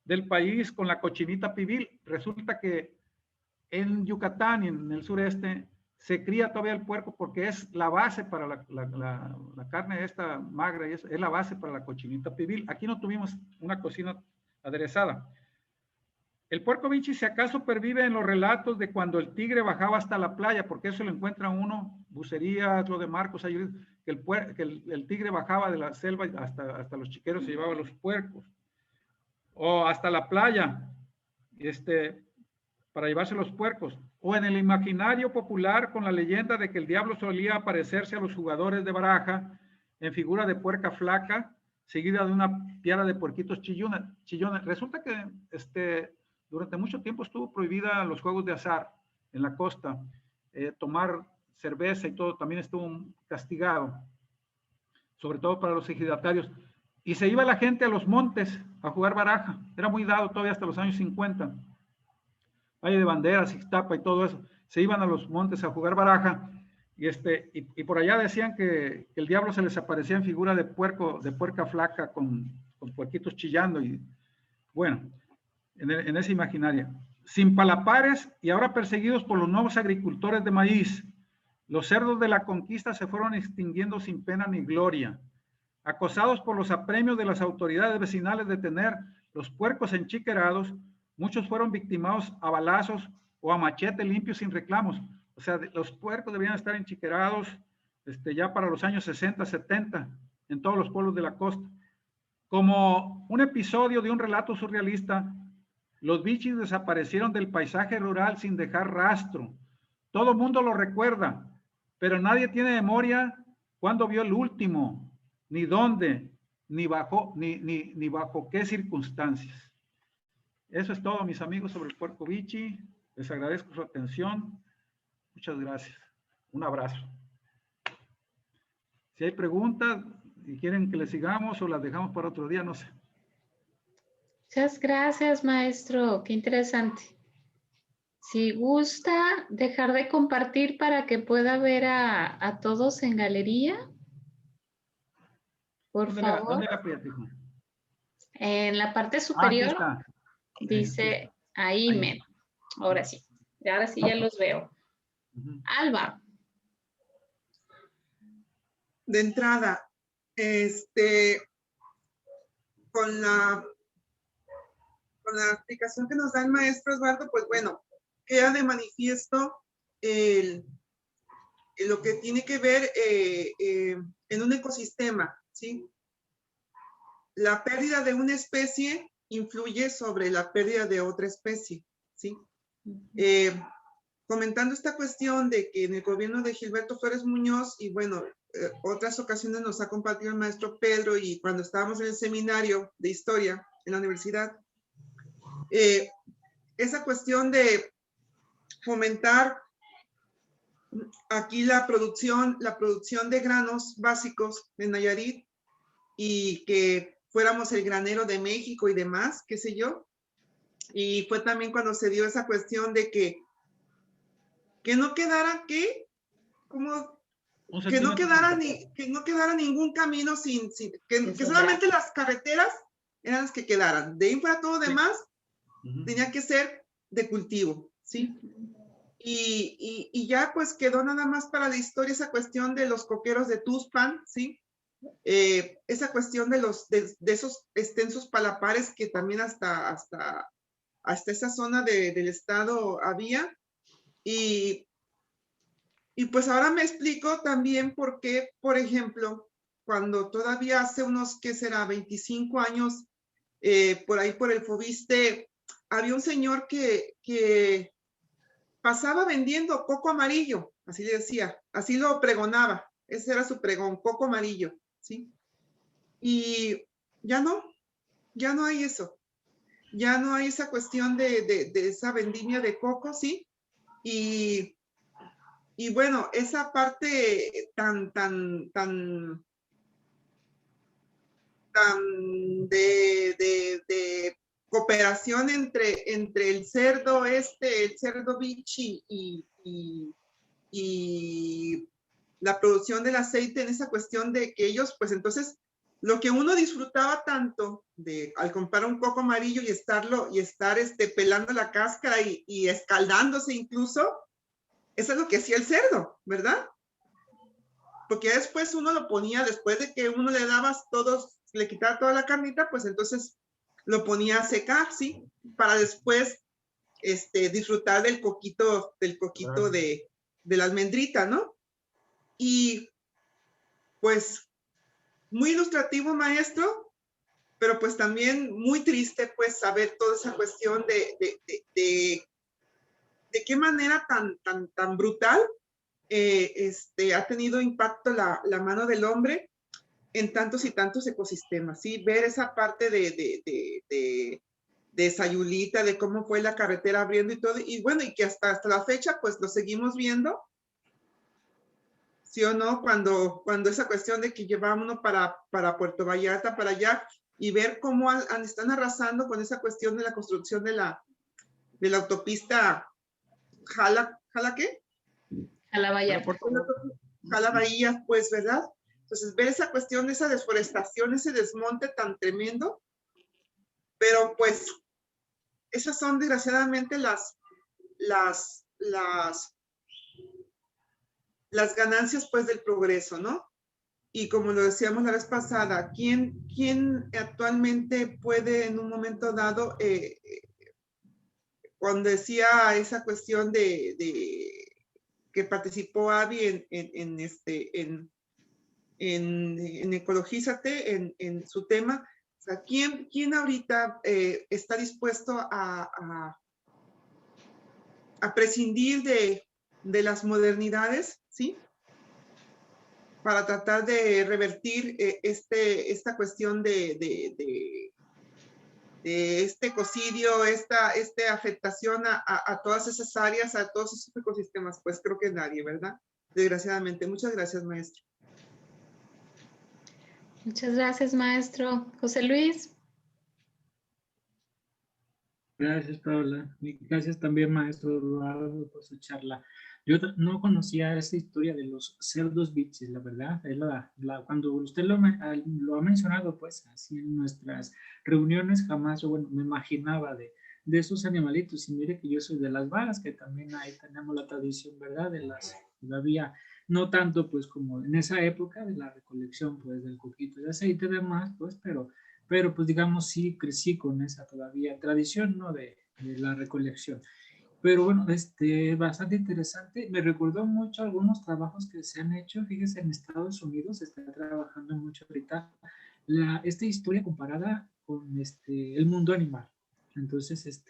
del país con la cochinita pibil. Resulta que en Yucatán y en el sureste se cría todavía el puerco porque es la base para la carne esta magra, y es la base para la cochinita pibil. Aquí no tuvimos una cocina aderezada. El puerco bichi si acaso pervive en los relatos de cuando el tigre bajaba hasta la playa, porque eso lo encuentra uno, Bucerías, lo de Marcos, que el tigre bajaba de la selva hasta los chiqueros se llevaba los puercos. O hasta la playa, para llevarse los puercos, o en el imaginario popular con la leyenda de que el diablo solía aparecerse a los jugadores de baraja en figura de puerca flaca, seguida de una piara de puerquitos chillones. Resulta que durante mucho tiempo estuvo prohibida los juegos de azar en la costa, tomar cerveza y todo también estuvo castigado, sobre todo para los ejidatarios, y se iba la gente a los montes a jugar baraja, era muy dado todavía hasta los años 50. Valle de Banderas, Ixtapa y todo eso, se iban a los montes a jugar baraja y por allá decían que el diablo se les aparecía en figura de puerca flaca con puerquitos chillando y bueno, en esa imaginaria. Sin palapares y ahora perseguidos por los nuevos agricultores de maíz, los cerdos de la conquista se fueron extinguiendo sin pena ni gloria, acosados por los apremios de las autoridades vecinales de tener los puercos enchiquerados. Muchos fueron victimados a balazos o a machete limpio sin reclamos. O sea, los puercos debían estar enchiquerados ya para los años 60, 70 en todos los pueblos de la costa. Como un episodio de un relato surrealista, los bichis desaparecieron del paisaje rural sin dejar rastro. Todo el mundo lo recuerda, pero nadie tiene memoria cuándo vio el último, ni dónde, ni bajo qué circunstancias. Eso es todo, mis amigos, sobre el puerco bichi. Les agradezco su atención. Muchas gracias. Un abrazo. Si hay preguntas y quieren que les sigamos o las dejamos para otro día, no sé. Muchas gracias, maestro. Qué interesante. Si gusta dejar de compartir para que pueda ver a todos en galería, por favor. ¿Dónde la aprieto? En la parte superior. Aquí está. Dice ahí, men. Ahora sí. Ahora sí ya los veo. Alba. De entrada, con la explicación que nos da el maestro Eduardo, pues bueno, queda de manifiesto lo que tiene que ver en un ecosistema, ¿sí? La pérdida de una especie influye sobre la pérdida de otra especie, ¿sí? Comentando esta cuestión de que en el gobierno de Gilberto Flores Muñoz, y bueno, otras ocasiones nos ha compartido el maestro Pedro, y cuando estábamos en el seminario de historia en la universidad, esa cuestión de fomentar aquí la producción de granos básicos en Nayarit, y que fuéramos el granero de México y demás, qué sé yo. Y fue también cuando se dio esa cuestión de que no quedara que no quedara ningún camino que solamente las carreteras eran las que quedaran. De ahí fuera todo demás, tenía que ser de cultivo, ¿sí? Y ya pues quedó nada más para la historia esa cuestión de los coqueros de Tuxpan, ¿sí? Esa cuestión de esos extensos palapares que también hasta esa zona del estado había. Y pues ahora me explico también por qué, por ejemplo, cuando todavía hace unos, ¿qué será? 25 años, por ahí por el Fobiste, había un señor que pasaba vendiendo coco amarillo, así le decía, así lo pregonaba, ese era su pregón, coco amarillo, ¿sí? Y ya no hay eso, ya no hay esa cuestión de esa vendimia de coco, ¿sí? Y bueno, esa parte tan de cooperación entre el cerdo el cerdo bichi y la producción del aceite, en esa cuestión de que ellos, pues entonces, lo que uno disfrutaba tanto al comprar un coco amarillo y estar pelando la cáscara y escaldándose incluso, eso es lo que hacía el cerdo, ¿verdad? Porque después uno lo ponía, después de que uno le quitaba toda la carnita, pues entonces lo ponía a secar, ¿sí? Para después disfrutar del coquito de la almendrita, ¿no? Y pues muy ilustrativo, maestro, pero pues también muy triste, pues saber toda esa cuestión de qué manera tan brutal ha tenido impacto la mano del hombre en tantos y tantos ecosistemas, ¿sí? Ver esa parte de Sayulita, de cómo fue la carretera abriendo y todo, y bueno, y que hasta la fecha, pues lo seguimos viendo, ¿sí o no? Cuando esa cuestión de que llevámonos para Puerto Vallarta, para allá, y ver cómo están arrasando con esa cuestión de la construcción de la autopista ¿Jala qué? Jala Bahía. Jala Bahía, pues, ¿verdad? Entonces, ver esa cuestión de esa desforestación, ese desmonte tan tremendo, pero pues, esas son desgraciadamente las ganancias, pues, del progreso, ¿no? Y como lo decíamos la vez pasada, ¿quién actualmente puede en un momento dado, cuando decía esa cuestión de que participó Avi en Ecologízate, en su tema, o sea, ¿quién ahorita está dispuesto a prescindir de las modernidades, ¿sí? Para tratar de revertir esta cuestión de este ecocidio, esta afectación a todas esas áreas, a todos esos ecosistemas? Pues creo que nadie, ¿verdad? Desgraciadamente. Muchas gracias, maestro. Muchas gracias, maestro. José Luis. Gracias, Paula. Y gracias también, maestro Eduardo, por su charla. Yo no conocía esa historia de los cerdos bichis, la verdad. Es cuando usted lo ha mencionado, pues, así en nuestras reuniones, jamás, bueno, me imaginaba de esos animalitos. Y mire que yo soy de las varas, que también ahí tenemos la tradición, ¿verdad? Todavía, no tanto, pues, como en esa época de la recolección, pues, del coquito de aceite y demás, pues, pero pero pues digamos sí crecí con esa todavía tradición, ¿no? De la recolección. Pero bueno, bastante interesante. Me recordó mucho algunos trabajos que se han hecho. Fíjese, en Estados Unidos se está trabajando mucho ahorita esta historia comparada con el mundo animal. Entonces,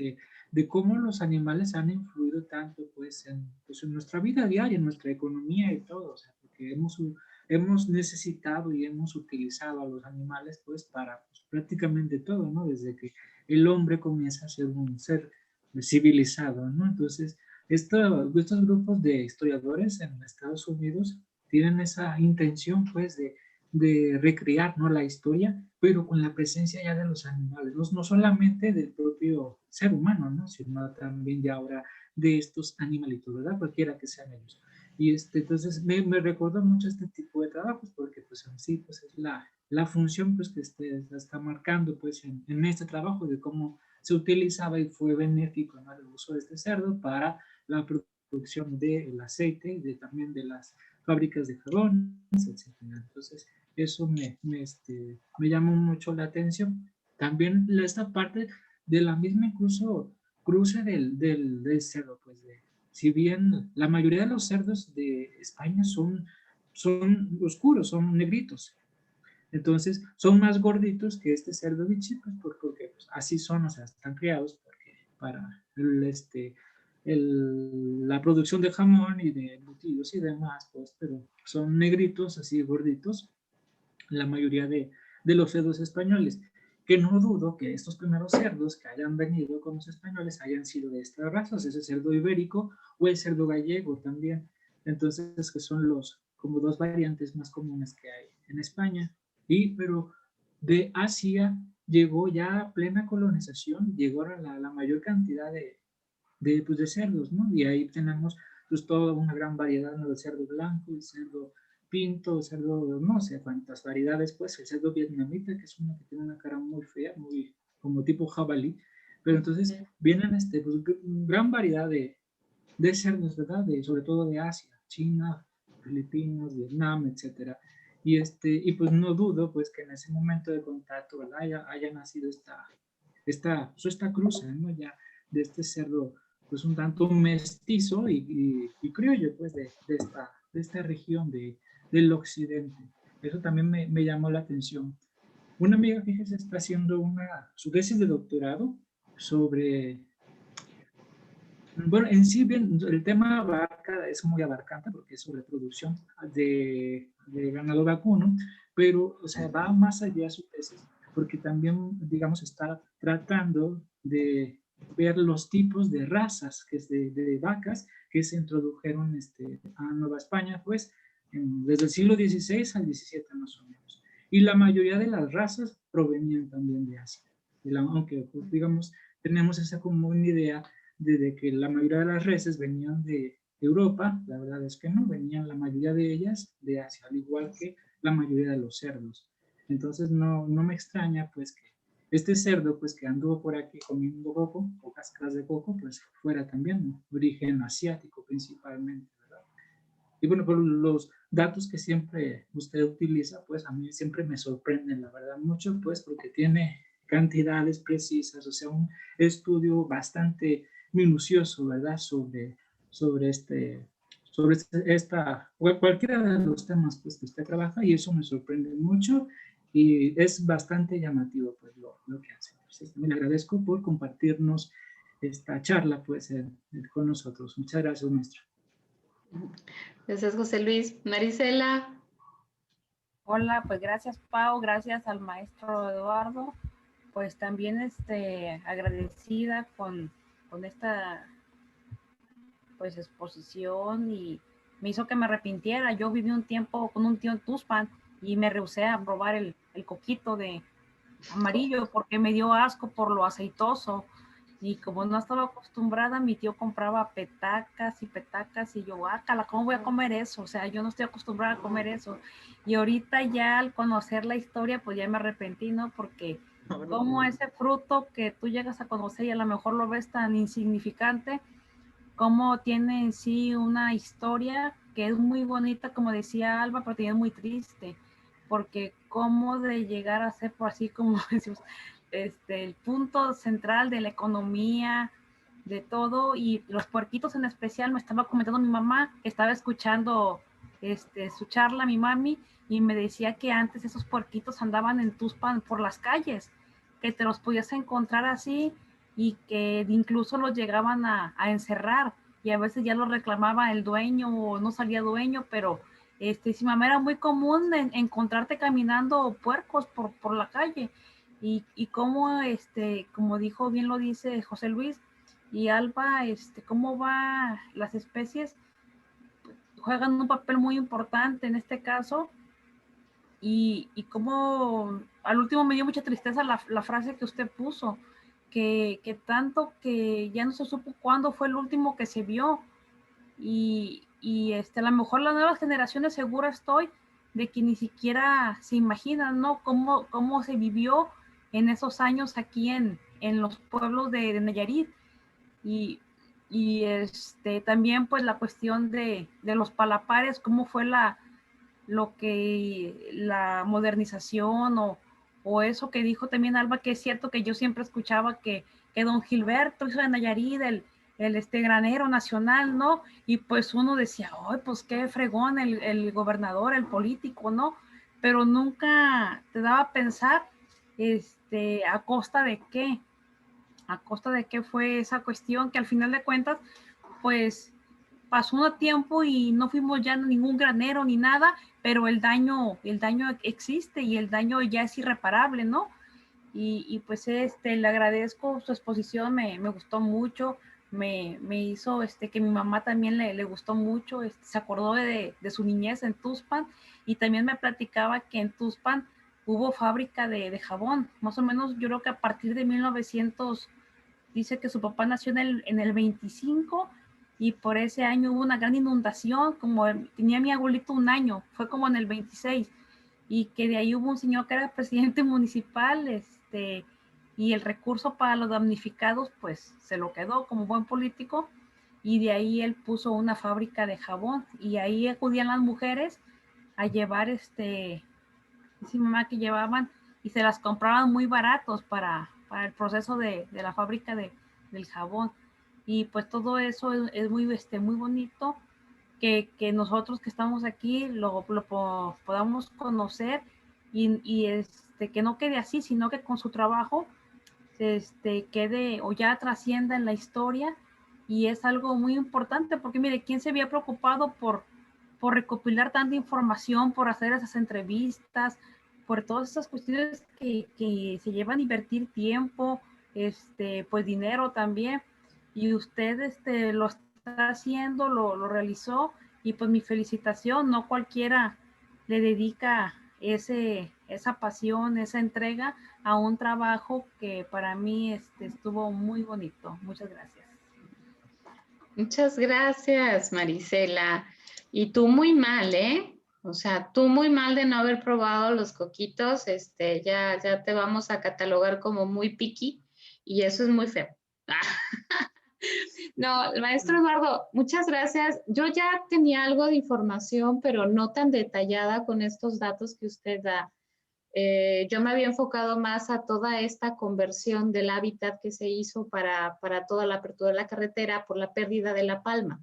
de cómo los animales han influido tanto pues en nuestra vida diaria, en nuestra economía y todo. O sea, porque hemos necesitado y hemos utilizado a los animales pues para pues, prácticamente todo, ¿no? Desde que el hombre comienza a ser un ser civilizado, ¿no? Entonces, estos grupos de historiadores en Estados Unidos tienen esa intención, pues, de recrear, ¿no? La historia, pero con la presencia ya de los animales, no solamente del propio ser humano, ¿no? Sino también ya ahora de estos animalitos, ¿verdad? Cualquiera que sean ellos. Y entonces me recordó mucho este tipo de trabajos porque pues en sí pues es la función pues que está marcando pues en este trabajo de cómo se utilizaba y fue benéfico, ¿no? El uso de este cerdo para la producción del aceite y también de las fábricas de jabón, etc. Entonces, eso me llamó mucho la atención. También esta parte de la misma incluso cruce del cerdo, pues si bien la mayoría de los cerdos de España son oscuros, son negritos, entonces, son más gorditos que este cerdo bichi, pues porque pues, así son, o sea, están criados para la producción de jamón y de embutidos y demás, pues, pero son negritos, así gorditos, la mayoría de los cerdos españoles, que no dudo que estos primeros cerdos que hayan venido con los españoles hayan sido de estas razas, ese cerdo ibérico o el cerdo gallego también. Entonces, que son como dos variantes más comunes que hay en España. Pero de Asia llegó ya a plena colonización, llegó a la mayor cantidad pues de cerdos, ¿no? Y ahí tenemos pues toda una gran variedad, ¿no? De cerdo blanco, el cerdo pinto, el cerdo, no sé cuántas variedades, pues el cerdo vietnamita, que es uno que tiene una cara muy fea, muy como tipo jabalí, pero entonces vienen pues, gran variedad de cerdos, ¿verdad? Sobre todo de Asia, China, Filipinas, Vietnam, etcétera. Y pues no dudo pues que en ese momento de contacto, ¿verdad? Haya nacido esta cruza, ¿no? Ya de este cerdo pues un tanto mestizo y criollo pues de esta región del occidente. Eso también me llamó la atención. Una amiga, fíjese, está haciendo su tesis de doctorado sobre, bueno, en sí bien, el tema es muy abarcante porque es sobre producción de ganado vacuno, pero, o sea, va más allá de su tesis porque también, digamos, está tratando de ver los tipos de razas que es de vacas que se introdujeron a Nueva España, pues, desde el siglo XVI al XVII más o menos. Y la mayoría de las razas provenían también de Asia. Aunque, pues, digamos, tenemos esa común idea de que la mayoría de las reses venían de Europa, la verdad es que no, venían la mayoría de ellas de Asia, al igual que la mayoría de los cerdos. Entonces no me extraña pues que este cerdo pues que anduvo por aquí comiendo coco o cáscaras de coco pues fuera también, ¿no? Origen asiático principalmente, ¿verdad? Y bueno, por los datos que siempre usted utiliza, pues a mí siempre me sorprenden, la verdad, mucho, pues porque tiene cantidades precisas, o sea, un estudio bastante minucioso, ¿verdad? Sobre cualquiera de los temas pues, que usted trabaja y eso me sorprende mucho y es bastante llamativo pues lo que hace. Entonces, también le agradezco por compartirnos esta charla pues con nosotros. Muchas gracias, maestro. Gracias, José Luis. Marisela. Hola, pues gracias, Pau, gracias al maestro Eduardo. Pues también agradecida con esta pues exposición y me hizo que me arrepintiera. Yo viví un tiempo con un tío en Tuxpan y me rehusé a probar el coquito de amarillo porque me dio asco por lo aceitoso. Y como no estaba acostumbrada, mi tío compraba petacas y yo, guácala, ¿cómo voy a comer eso? O sea, yo no estoy acostumbrada a comer eso. Y ahorita ya al conocer la historia, pues ya me arrepentí, ¿no? Porque como ese fruto que tú llegas a conocer y a lo mejor lo ves tan insignificante, como tiene en sí una historia que es muy bonita, como decía Alba, pero también muy triste. porque cómo de llegar a ser, por así como decimos, el punto central de la economía, de todo, y los puerquitos en especial, me estaba comentando mi mamá, que estaba escuchando su charla, mi mami, y me decía que antes esos puerquitos andaban en Tuxpan por las calles, que te los podías encontrar así, y que incluso los llegaban a encerrar, y a veces ya los reclamaba el dueño, o no salía dueño, pero si mamá era muy común encontrarte caminando puercos por la calle, y cómo, como dijo, bien lo dice José Luis, y Alba, cómo va las especies, juegan un papel muy importante en este caso, y cómo al último me dio mucha tristeza la frase que usted puso, que tanto que ya no se supo cuándo fue el último que se vio, y a lo mejor las nuevas generaciones segura estoy de que ni siquiera se imaginan, ¿no? Cómo se vivió en esos años aquí en los pueblos de Nayarit, y también pues la cuestión de los palapares, cómo fue la modernización, o eso que dijo también Alba, que es cierto que yo siempre escuchaba que don Gilberto hizo de Nayarit el granero nacional, ¿no? Y pues uno decía, ay, pues qué fregón el gobernador, el político, ¿no? Pero nunca te daba a pensar, a costa de qué, a costa de qué fue esa cuestión, que al final de cuentas, pues pasó un tiempo y no fuimos ya ningún granero ni nada, pero el daño existe, y el daño ya es irreparable, ¿no? Y pues le agradezco su exposición, me gustó mucho, me hizo que mi mamá también le gustó mucho, se acordó de su niñez en Tuxpan, y también me platicaba que en Tuxpan hubo fábrica de jabón, más o menos yo creo que a partir de 1900, dice que su papá nació en el 25, y por ese año hubo una gran inundación, como tenía mi abuelito un año, fue como en el 26, y que de ahí hubo un señor que era presidente municipal, y el recurso para los damnificados pues se lo quedó como buen político, y de ahí él puso una fábrica de jabón, y ahí acudían las mujeres a llevar dice mi mamá que llevaban, y se las compraban muy baratos para el proceso de la fábrica del jabón, y pues todo eso es muy, muy bonito, que nosotros que estamos aquí podamos conocer, y que no quede así, sino que con su trabajo quede o ya trascienda en la historia, y es algo muy importante, porque mire, ¿quién se había preocupado por recopilar tanta información, por hacer esas entrevistas, por todas esas cuestiones que se llevan a invertir tiempo, pues dinero también, y usted lo está haciendo, lo realizó, y pues mi felicitación, no cualquiera le dedica esa pasión, esa entrega a un trabajo que para mí estuvo muy bonito. Muchas gracias. Muchas gracias, Marisela. Y tú muy mal, ¿eh? O sea, tú muy mal de no haber probado los coquitos. Ya te vamos a catalogar como muy picky, y eso es muy feo. No, maestro Eduardo, muchas gracias. Yo ya tenía algo de información, pero no tan detallada con estos datos que usted da. Yo me había enfocado más a toda esta conversión del hábitat que se hizo para toda la apertura de la carretera por la pérdida de la palma.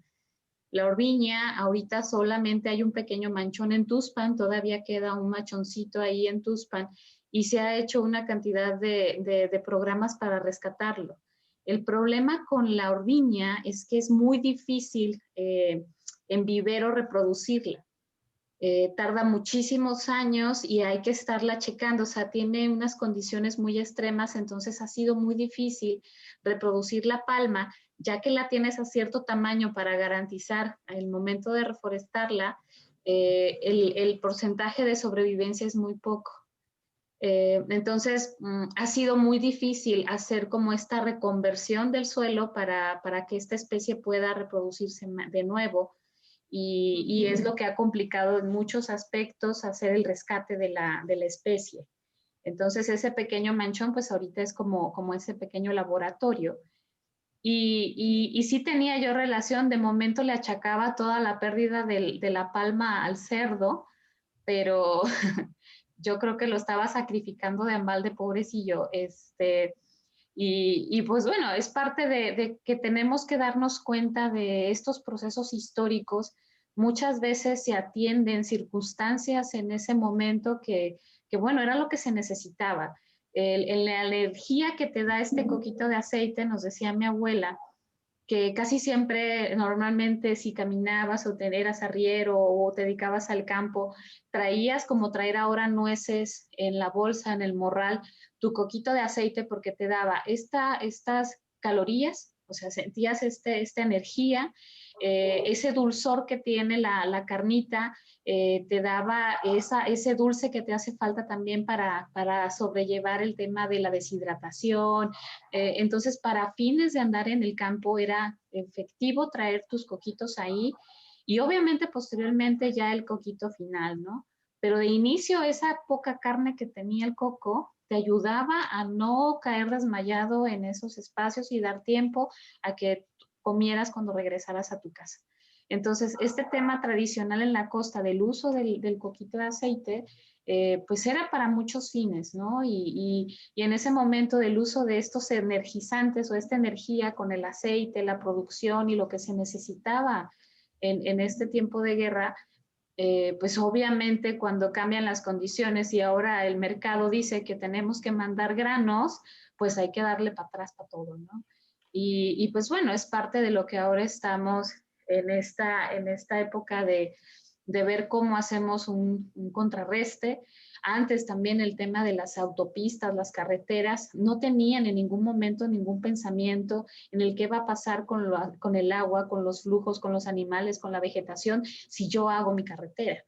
La orviña, ahorita solamente hay un pequeño manchón en Tuxpan, todavía queda un machoncito ahí en Tuxpan, y se ha hecho una cantidad de programas para rescatarlo. El problema con la orviña es que es muy difícil en vivero reproducirla. Tarda muchísimos años y hay que estarla checando, o sea, tiene unas condiciones muy extremas, entonces ha sido muy difícil reproducir la palma, ya que la tienes a cierto tamaño para garantizar el momento de reforestarla, el porcentaje de sobrevivencia es muy poco. Entonces, ha sido muy difícil hacer como esta reconversión del suelo para que esta especie pueda reproducirse de nuevo. Y es lo que ha complicado en muchos aspectos hacer el rescate de la especie. Entonces, ese pequeño manchón, pues ahorita es como ese pequeño laboratorio. Y sí tenía yo relación, de momento le achacaba toda la pérdida de la palma al cerdo, pero yo creo que lo estaba sacrificando de embalde, pobrecillo. Y pues bueno, es parte de que tenemos que darnos cuenta de estos procesos históricos. Muchas veces se atienden circunstancias en ese momento que bueno, era lo que se necesitaba. La energía que te da este coquito de aceite, nos decía mi abuela, que casi siempre, normalmente, si caminabas o eras arriero o te dedicabas al campo, traías como traer ahora nueces en la bolsa, en el morral, tu coquito de aceite porque te daba estas calorías, o sea, sentías esta energía, ese dulzor que tiene la carnita, te daba ese dulce que te hace falta también para sobrellevar el tema de la deshidratación. Entonces, para fines de andar en el campo era efectivo traer tus coquitos ahí y obviamente posteriormente ya el coquito final, ¿no? Pero de inicio esa poca carne que tenía el coco te ayudaba a no caer desmayado en esos espacios y dar tiempo a que comieras cuando regresaras a tu casa. Entonces, este tema tradicional en la costa del uso del coquito de aceite, pues era para muchos fines, ¿no? Y en ese momento del uso de estos energizantes o esta energía con el aceite, la producción y lo que se necesitaba en este tiempo de guerra, pues obviamente cuando cambian las condiciones y ahora el mercado dice que tenemos que mandar granos, pues hay que darle para atrás para todo, ¿no? Y pues bueno, es parte de lo que ahora estamos en esta época de ver cómo hacemos un contrarreste. Antes también el tema de las autopistas, las carreteras, no tenían en ningún momento ningún pensamiento en el qué va a pasar con el agua, con los flujos, con los animales, con la vegetación, si yo hago mi carretera.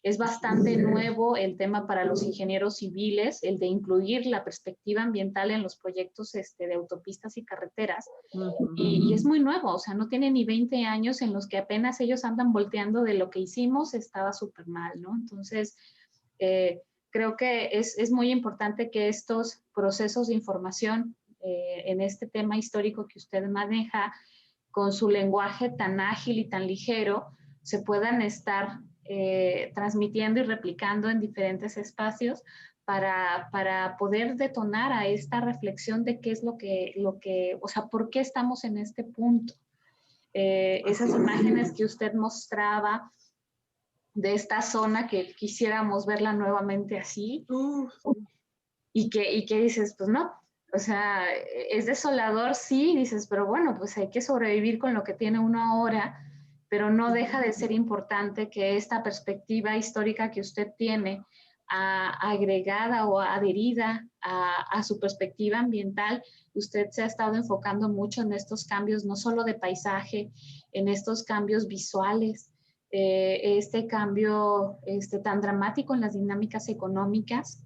Es bastante nuevo el tema para los ingenieros civiles, el de incluir la perspectiva ambiental en los proyectos de autopistas y carreteras. Y es muy nuevo, o sea, no tiene ni 20 años en los que apenas ellos andan volteando de lo que hicimos, estaba súper mal, ¿no? Entonces, creo que es muy importante que estos procesos de información en este tema histórico que usted maneja, con su lenguaje tan ágil y tan ligero, se puedan estar transmitiendo y replicando en diferentes espacios para poder detonar a esta reflexión de qué es lo que, o sea, por qué estamos en este punto. Esas imágenes que usted mostraba de esta zona que quisiéramos verla nuevamente así, y que dices, pues no, o sea, es desolador, sí, dices, pero bueno, pues hay que sobrevivir con lo que tiene uno ahora, pero no deja de ser importante que esta perspectiva histórica que usted tiene, agregada o adherida a su perspectiva ambiental, usted se ha estado enfocando mucho en estos cambios, no solo de paisaje, en estos cambios visuales, este cambio tan dramático en las dinámicas económicas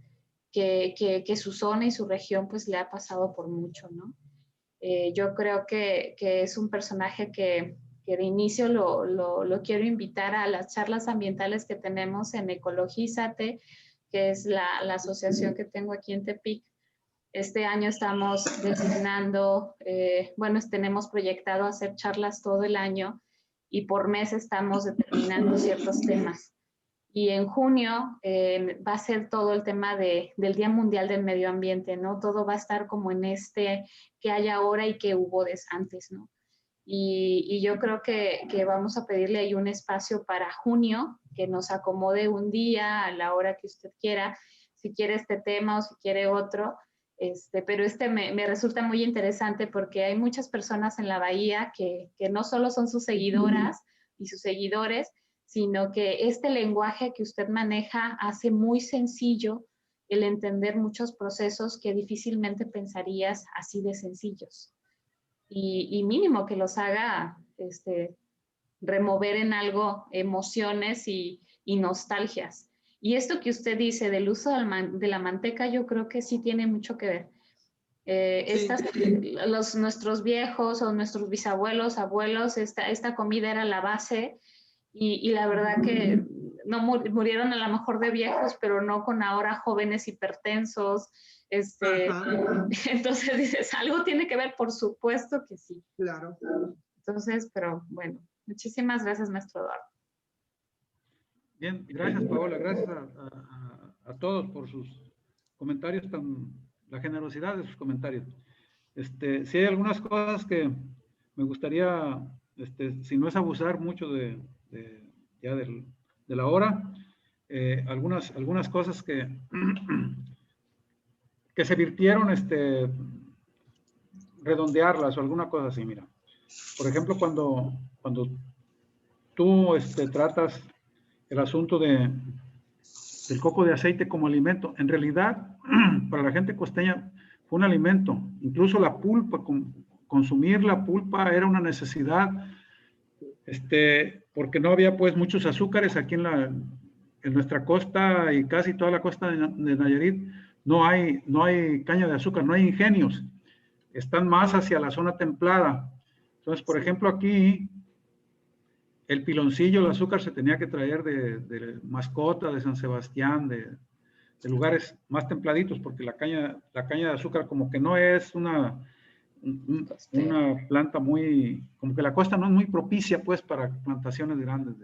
que su zona y su región pues le ha pasado por mucho, ¿no? Yo creo que es un personaje que de inicio lo quiero invitar a las charlas ambientales que tenemos en Ecologízate, que es la asociación que tengo aquí en Tepic. Este año estamos designando, bueno, tenemos proyectado hacer charlas todo el año y por mes estamos determinando ciertos temas. Y en junio va a ser todo el tema del Día Mundial del Medio Ambiente, ¿no? Todo va a estar como en que hay ahora y que hubo antes, ¿no? Y yo creo que vamos a pedirle ahí un espacio para junio, que nos acomode un día a la hora que usted quiera, si quiere este tema o si quiere otro. Pero me resulta muy interesante porque hay muchas personas en la Bahía que no solo son sus seguidoras y sus seguidores, sino que este lenguaje que usted maneja hace muy sencillo el entender muchos procesos que difícilmente pensarías así de sencillos. Y mínimo que los haga remover en algo emociones y nostalgias. Y esto que usted dice del uso de la manteca, yo creo que sí tiene mucho que ver. Nuestros viejos o nuestros bisabuelos, abuelos, esta comida era la base y la verdad que no murieron a lo mejor de viejos, pero no con ahora jóvenes hipertensos. Entonces dices, algo tiene que ver, por supuesto que sí. Claro. Entonces, pero bueno, muchísimas gracias, maestro Eduardo. Bien, gracias Paola, gracias a a todos por sus comentarios, la generosidad de sus comentarios. Si hay algunas cosas que me gustaría, si no es abusar mucho de la hora, algunas cosas que se virtieron, redondearlas o alguna cosa así, mira. Por ejemplo, cuando tú tratas el asunto del coco de aceite como alimento, en realidad, para la gente costeña fue un alimento. Incluso la pulpa, consumir la pulpa era una necesidad, porque no había pues muchos azúcares aquí en nuestra costa y casi toda la costa de Nayarit. No hay caña de azúcar, no hay ingenios. Están más hacia la zona templada. Entonces, por ejemplo, aquí el piloncillo, el azúcar se tenía que traer de Mascota, de San Sebastián, de lugares más templaditos, porque la caña de azúcar como que no es una planta muy, como que la costa no es muy propicia pues para plantaciones grandes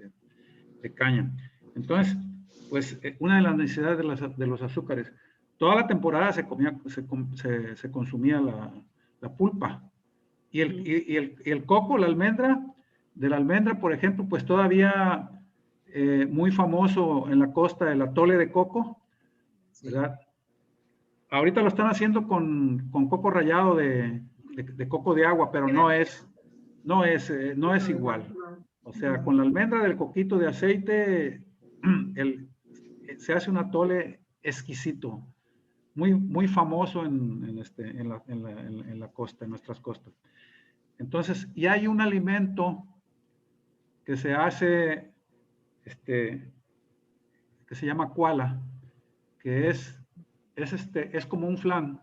de caña. Entonces, pues una de las necesidades de los azúcares, toda la temporada se consumía la pulpa. Y el coco, la almendra, de la almendra, por ejemplo, pues todavía muy famoso en la costa el atole de coco, ¿verdad? Ahorita lo están haciendo con coco rallado de coco de agua, pero no es igual. O sea, con la almendra del coquito de aceite, se hace un atole exquisito, muy, muy famoso en la costa, en nuestras costas. Entonces, y hay un alimento que se hace, que se llama cuala, que es como un flan,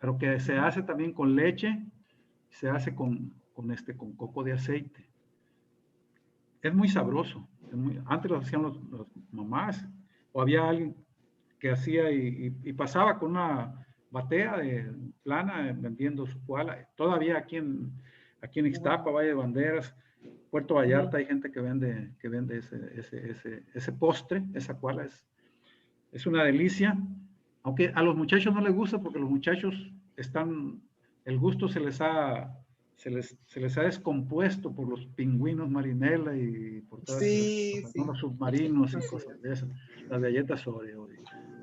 pero que se hace también con leche, se hace con coco de aceite. Es muy sabroso. Antes lo hacían los mamás, o había alguien que hacía y pasaba con una batea de plana vendiendo su cuala. Todavía aquí en Ixtapa, Valle de Banderas, Puerto Vallarta, hay gente que vende ese postre, esa cuala. Es una delicia. Aunque a los muchachos no les gusta, porque los muchachos el gusto se les ha descompuesto por los pingüinos marinela y por todas los submarinos y cosas de esas, las galletas Oreo y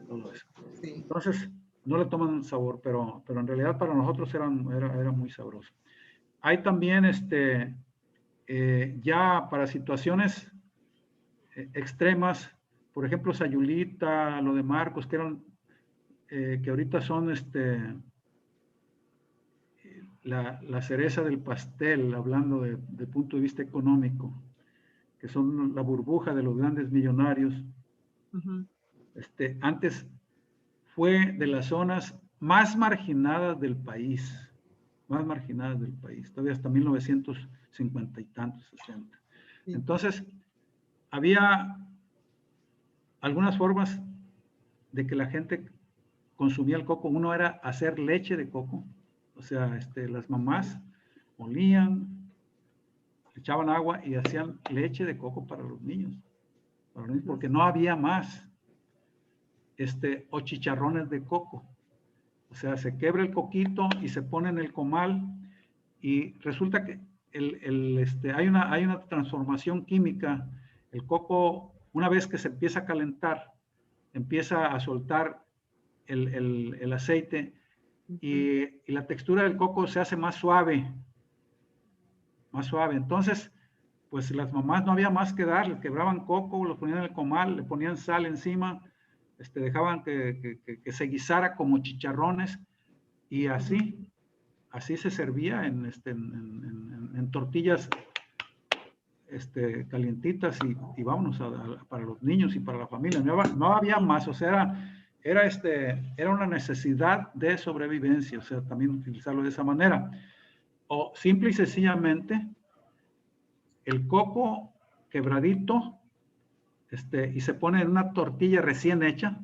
todo eso. Sí. Entonces, no le toman sabor, pero en realidad para nosotros era muy sabroso. Hay también, ya para situaciones extremas, por ejemplo, Sayulita, lo de Marcos, que ahorita son la cereza del pastel, hablando de punto de vista económico, que son la burbuja de los grandes millonarios. Antes fue de las zonas más marginadas del país, todavía hasta 1950 y tantos, 60. Entonces, había algunas formas de que la gente consumía el coco. Uno era hacer leche de coco, o sea, las mamás molían, echaban agua y hacían leche de coco para los niños, porque no había más, o chicharrones de coco. O sea, se quebra el coquito y se pone en el comal y resulta que hay una transformación química. El coco, una vez que se empieza a calentar, empieza a soltar el aceite y la textura del coco se hace más suave. Entonces, pues las mamás no había más que dar, le quebraban coco, lo ponían en el comal, le ponían sal encima, dejaban que se guisara como chicharrones y así se servía en tortillas calientitas y vámonos para los niños y para la familia. No había más, o sea, era una necesidad de sobrevivencia, o sea, también utilizarlo de esa manera. O simple y sencillamente, el coco quebradito, y se pone en una tortilla recién hecha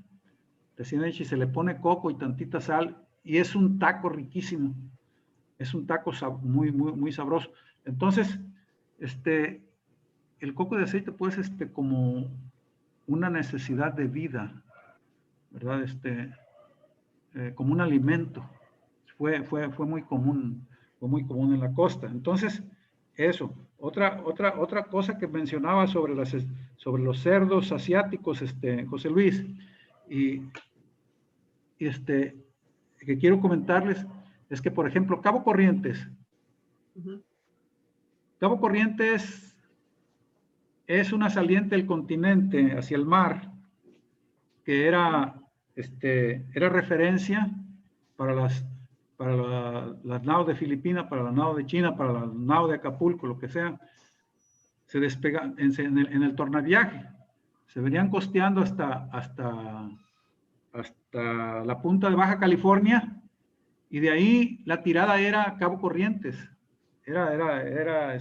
y se le pone coco y tantita sal y es un taco riquísimo, es un taco muy, muy, muy sabroso. Entonces, el coco de aceite pues como una necesidad de vida, ¿verdad? Como un alimento. Fue muy común en la costa. Entonces, eso. Otra cosa que mencionaba sobre los cerdos asiáticos, José Luis, y que quiero comentarles, es que, por ejemplo, Cabo Corrientes. Cabo Corrientes es una saliente del continente hacia el mar, que era referencia para las naves de Filipinas, para las naves de China, para las naves de Acapulco, lo que sea. Se despega en el tornaviaje. Se venían costeando hasta la punta de Baja California, y de ahí la tirada era Cabo Corrientes. Era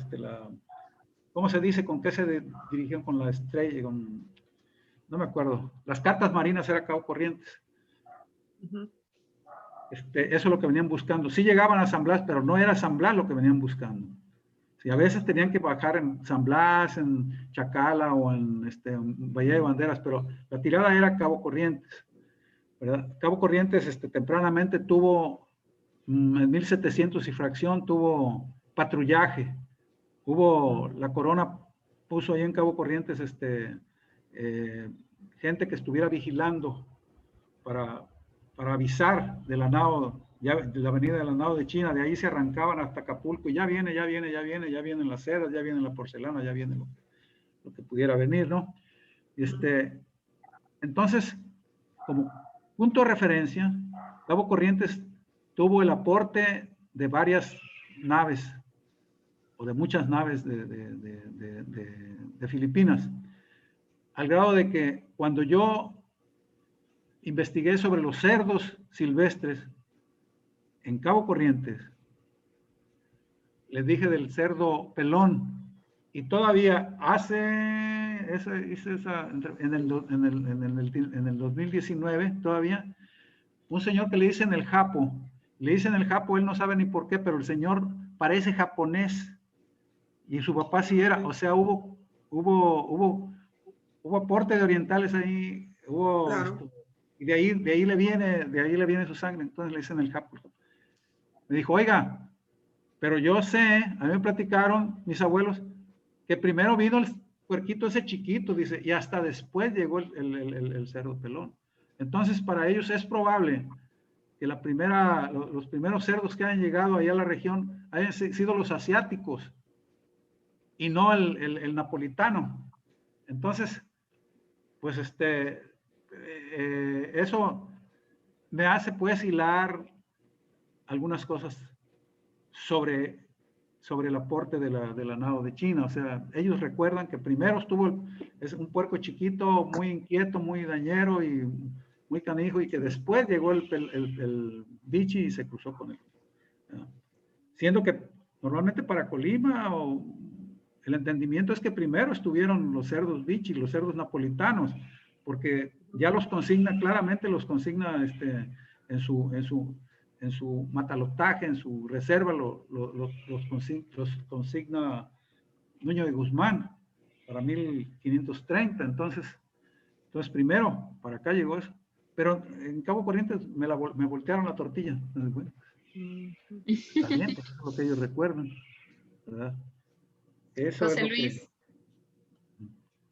¿cómo se dice? ¿Con qué se dirigían? Con la estrella, no me acuerdo. Las cartas marinas era Cabo Corrientes. Eso es lo que venían buscando. Sí llegaban a San Blas, pero no era San Blas lo que venían buscando. Sí, a veces tenían que bajar en San Blas, en Chacala o en Bahía de Banderas, pero la tirada era Cabo Corrientes, ¿verdad? Cabo Corrientes tempranamente tuvo, en 1700 y fracción, tuvo patrullaje. La Corona puso ahí en Cabo Corrientes gente que estuviera vigilando para avisar de la nao, de la avenida de la nao de China. De ahí se arrancaban hasta Acapulco, y ya vienen las sedas, ya viene la porcelana, ya viene lo que pudiera venir, ¿no? Entonces, como punto de referencia, Cabo Corrientes tuvo el aporte de varias naves, o de muchas naves de Filipinas, al grado de que cuando yo investigué sobre los cerdos silvestres en Cabo Corrientes, les dije del cerdo pelón, y todavía en el 2019, todavía, un señor que le dicen el Japo, él no sabe ni por qué, pero el señor parece japonés, y su papá sí era, o sea, hubo aporte de orientales ahí, Claro. y de ahí le viene su sangre. Entonces le dicen el Japo. Me dijo, oiga, pero yo sé, a mí me platicaron mis abuelos, que primero vino el puerquito ese chiquito, dice, y hasta después llegó el cerdo pelón. Entonces, para ellos es probable que los primeros cerdos que hayan llegado allá a la región hayan sido los asiáticos, y no el napolitano. Entonces, pues eso me hace pues hilar algunas cosas sobre el aporte de la nao de China. O sea, ellos recuerdan que primero es un puerco chiquito, muy inquieto, muy dañero y muy canijo, y que después llegó el bichi y se cruzó con él. Siendo que normalmente para Colima el entendimiento es que primero estuvieron los cerdos bichi, los cerdos napolitanos, porque ya claramente los consigna en su matalotaje, en su reserva, los consigna Nuño de Guzmán para 1530. Entonces primero para acá llegó eso. Pero en Cabo Corrientes me voltearon la tortilla. Entonces, bueno, está bien, pues es lo que ellos recuerdan, ¿verdad? Eso José es Luis.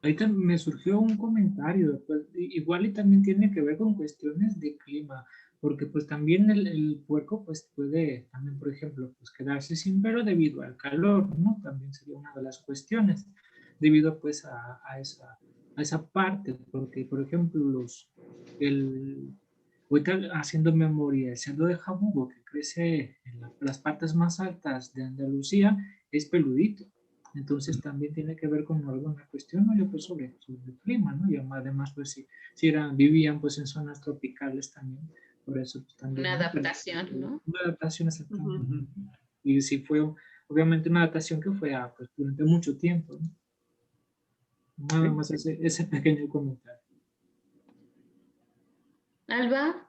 Ahorita me surgió un comentario, pues, igual y también tiene que ver con cuestiones de clima, porque pues también el puerco pues puede también, por ejemplo, pues quedarse sin pelo debido al calor, ¿no? También sería una de las cuestiones, debido pues a esa parte, porque por ejemplo ahorita haciendo memoria, el cerdo de jabugo que crece en las partes más altas de Andalucía es peludito. Entonces también tiene que ver con alguna cuestión, ¿no? Yo pues sobre el clima, ¿no? Y además pues si vivían pues en zonas tropicales también, por eso pues, también. Una ¿no? adaptación, ¿no? Una adaptación exactamente. Y sí fue obviamente una adaptación que fue pues, durante mucho tiempo, ¿no? Nada más ese pequeño comentario. Alba.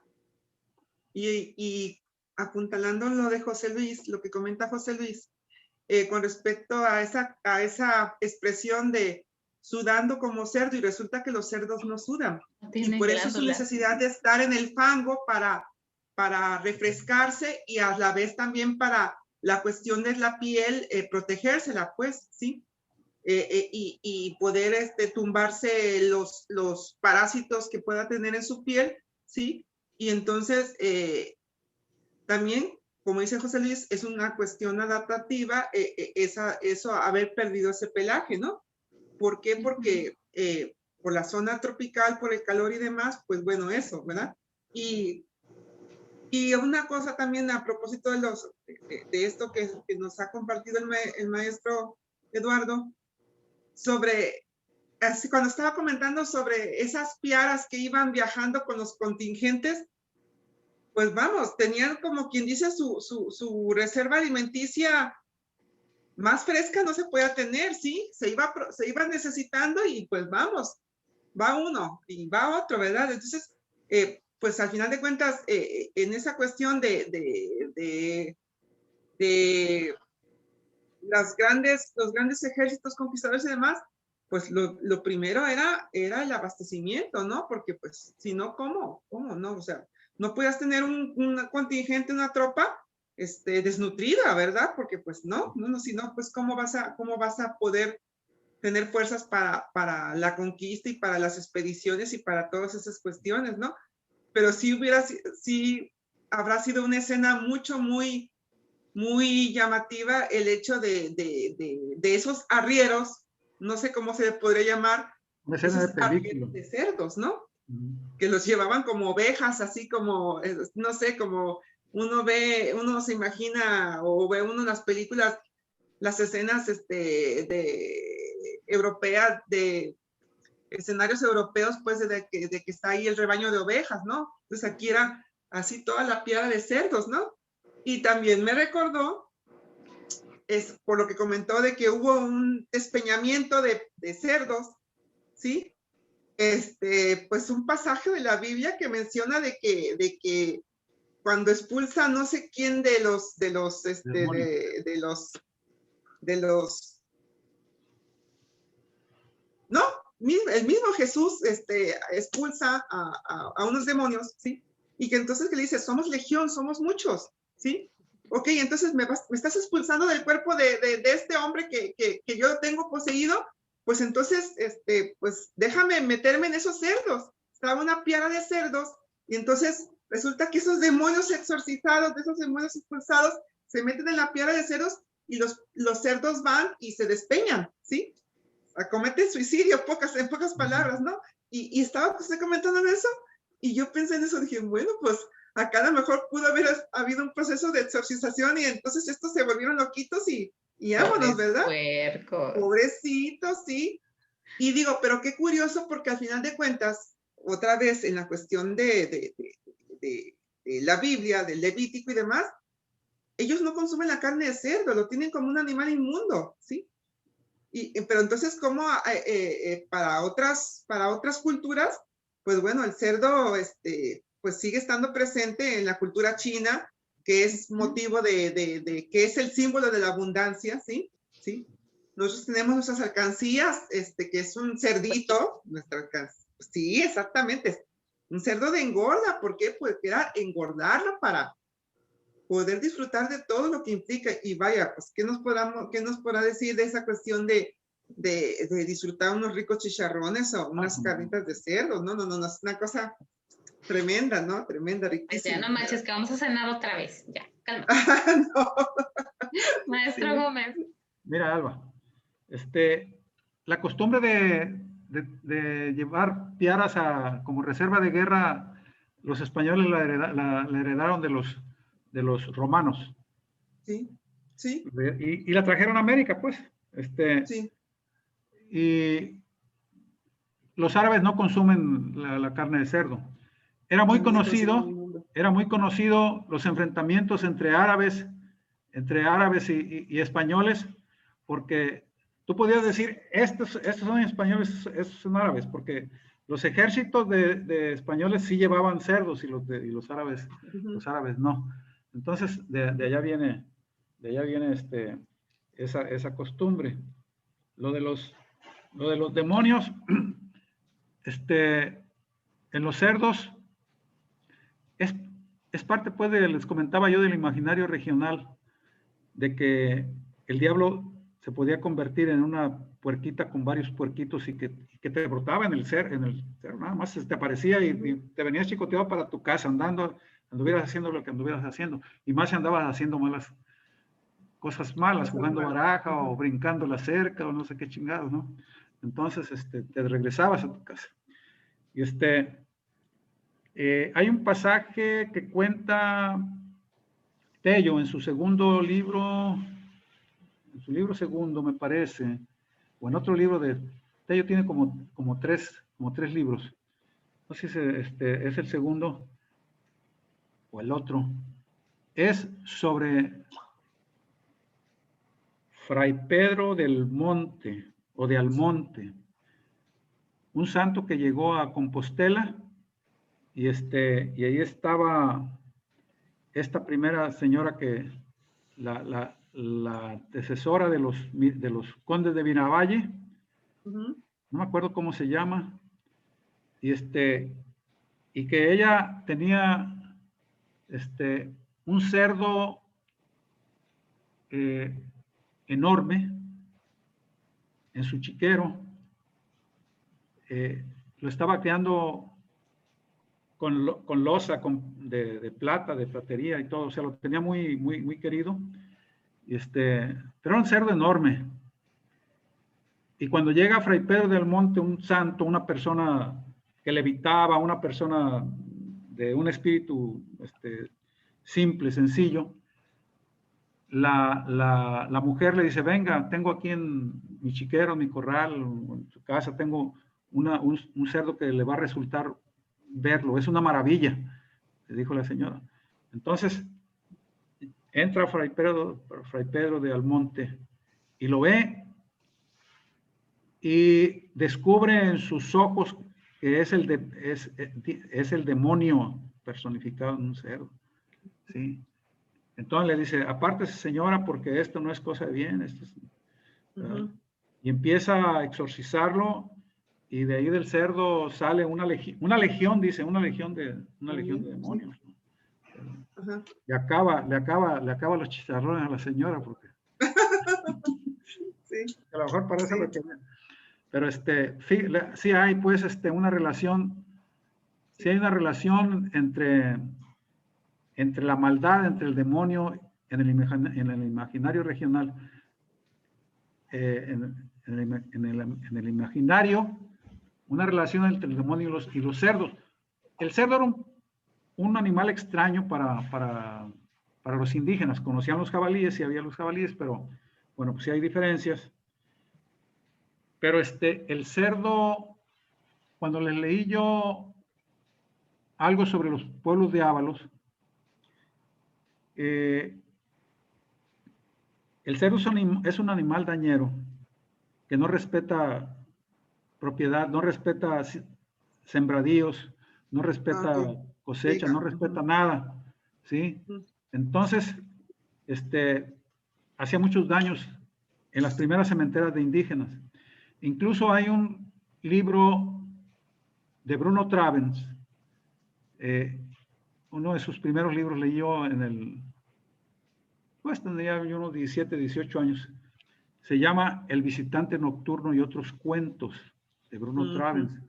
Y apuntalando lo de José Luis, lo que comenta José Luis, con respecto a esa expresión de sudando como cerdo y resulta que los cerdos no sudan. No Y tienen por eso su glándulas. necesidad de estar en el fango para refrescarse y a la vez también para la cuestión de la piel, protegérsela, pues, ¿sí? Y poder tumbarse los parásitos que pueda tener en su piel, ¿sí? Y entonces, también, como dice José Luis, es una cuestión adaptativa, eso, haber perdido ese pelaje, ¿no? ¿Por qué? Porque por la zona tropical, por el calor y demás, pues bueno, eso, ¿verdad? Y una cosa también a propósito de esto que nos ha compartido el maestro Eduardo, sobre, así cuando estaba comentando sobre esas piaras que iban viajando con los contingentes, pues vamos, tenían como quien dice su reserva alimenticia más fresca no se podía tener, ¿sí? Se iba necesitando y pues vamos, va uno y va otro, ¿verdad? Entonces, pues al final de cuentas, en esa cuestión de los grandes ejércitos conquistadores y demás, pues lo primero era el abastecimiento, ¿no? Porque pues si no, ¿cómo no? O sea, no podías tener un contingente, una tropa desnutrida, ¿verdad? Porque pues no, si no, pues ¿cómo vas a poder tener fuerzas para la conquista y para las expediciones y para todas esas cuestiones, ¿no? Pero sí habrá sido una escena muy llamativa el hecho de esos arrieros, no sé cómo se podría llamar, Una escena de esos película. arrieros de cerdos, ¿no? Que los llevaban como ovejas, así como, no sé, como uno se imagina o ve uno en las películas, las escenas europeas, de escenarios europeos, pues de que está ahí el rebaño de ovejas, ¿no? Entonces aquí era así toda la piara de cerdos, ¿no? Y también me recordó, por lo que comentó de que hubo un despeñamiento de cerdos, ¿sí? Pues un pasaje de la Biblia que menciona de que cuando expulsa no sé quién de los no, el mismo Jesús expulsa a unos demonios, ¿sí? Y que entonces que le dice, somos legión, somos muchos, ¿sí? Ok, entonces me estás expulsando del cuerpo de este hombre que yo tengo poseído, pues entonces, pues déjame meterme en esos cerdos. Estaba una piara de cerdos y entonces resulta que esos demonios exorcizados, de esos demonios expulsados, se meten en la piara de cerdos y los cerdos van y se despeñan, ¿sí? Cometen suicidio, en pocas palabras, ¿no? Y estaba usted comentando eso y yo pensé en eso, dije, bueno, pues acá a lo mejor pudo haber habido un proceso de exorcización y entonces estos se volvieron loquitos y vámonos, ¿verdad? Puercos. Pobrecitos, sí. Y digo, pero qué curioso porque al final de cuentas, otra vez en la cuestión de la Biblia, del Levítico y demás, ellos no consumen la carne de cerdo, lo tienen como un animal inmundo, ¿sí? Pero entonces, ¿cómo para otras culturas? Pues bueno, el cerdo pues sigue estando presente en la cultura china, que es motivo que es el símbolo de la abundancia, ¿sí? ¿Sí? Nosotros tenemos nuestras alcancías, que es un cerdito, sí, exactamente, un cerdo de engorda. ¿Por qué? Pues era engordarlo para poder disfrutar de todo lo que implica. Y vaya, pues, ¿qué nos podrá decir de esa cuestión de disfrutar unos ricos chicharrones o unas carnitas de cerdo? No, es una cosa tremenda, ¿no? Tremenda, riquísima. Ya no manches, que vamos a cenar otra vez. Ya, calma. No. Maestro Sí. Gómez. Mira, Alba, la costumbre de llevar tiaras como reserva de guerra, los españoles la heredaron de los romanos. Sí, sí. Y la trajeron a América, pues. Sí. Y los árabes no consumen la carne de cerdo. Era muy conocido los enfrentamientos entre árabes y españoles, porque tú podías decir, estos son españoles, estos son árabes, porque los ejércitos de españoles sí llevaban cerdos y los árabes no. Entonces, de allá viene esa costumbre. Lo de Lo de los demonios, en los cerdos, es parte, pues, les comentaba yo del imaginario regional, de que el diablo se podía convertir en una puerquita con varios puerquitos y que te brotaba en el cerdo, nada más te aparecía y te venías chicoteado para tu casa, anduvieras haciendo lo que anduvieras haciendo, y más si andabas haciendo cosas malas, jugando baraja o brincando la cerca o no sé qué chingados, ¿no? Entonces, te regresabas a tu casa. Y hay un pasaje que cuenta Tello en su segundo libro, en su libro segundo, me parece, o en otro libro de Tello, tiene como tres libros. No sé si es el segundo o el otro. Es sobre Fray Pedro del Monte o de Almonte, un santo que llegó a Compostela y ahí estaba esta primera señora que la antecesora de los condes de Vinavalle, no me acuerdo cómo se llama, y que ella tenía un cerdo enorme en su chiquero, lo estaba creando con loza de plata, de platería y todo, o sea, lo tenía muy, muy, muy querido, pero era un cerdo enorme. Y cuando llega Fray Pedro del Monte, un santo, una persona que levitaba, una persona de un espíritu simple, sencillo, la mujer le dice, venga, tengo aquí en mi chiquero, en mi corral, en su casa, tengo un cerdo que le va a resultar verlo, es una maravilla, le dijo la señora. Entonces, entra Fray Pedro de Almonte y lo ve y descubre en sus ojos que es el demonio personificado en un cerdo, ¿sí? Entonces le dice, apártese señora, porque esto no es cosa de bien. Y empieza a exorcizarlo, y de ahí del cerdo sale una legión, dice, una legión de demonios. Le acaba los chicharrones a la señora, porque Sí. a lo mejor parece lo que... Pero sí hay pues una relación, sí hay una relación entre la maldad, entre el demonio en el imaginario regional, en el imaginario, una relación entre el demonio y los cerdos. El cerdo era un animal extraño para los indígenas. Conocían los jabalíes y había los jabalíes, pero bueno, pues sí hay diferencias. Pero el cerdo, cuando les leí yo algo sobre los pueblos de Ábalos, el cerdo es un animal dañero que no respeta propiedad, no respeta sembradíos, no respeta cosecha, no respeta nada, ¿sí? Entonces, hacía muchos daños en las primeras cementeras de indígenas. Incluso hay un libro de Bruno Travens, uno de sus primeros libros leí yo pues tendría yo unos 17, 18 años. Se llama El visitante nocturno y otros cuentos, de Bruno Travens.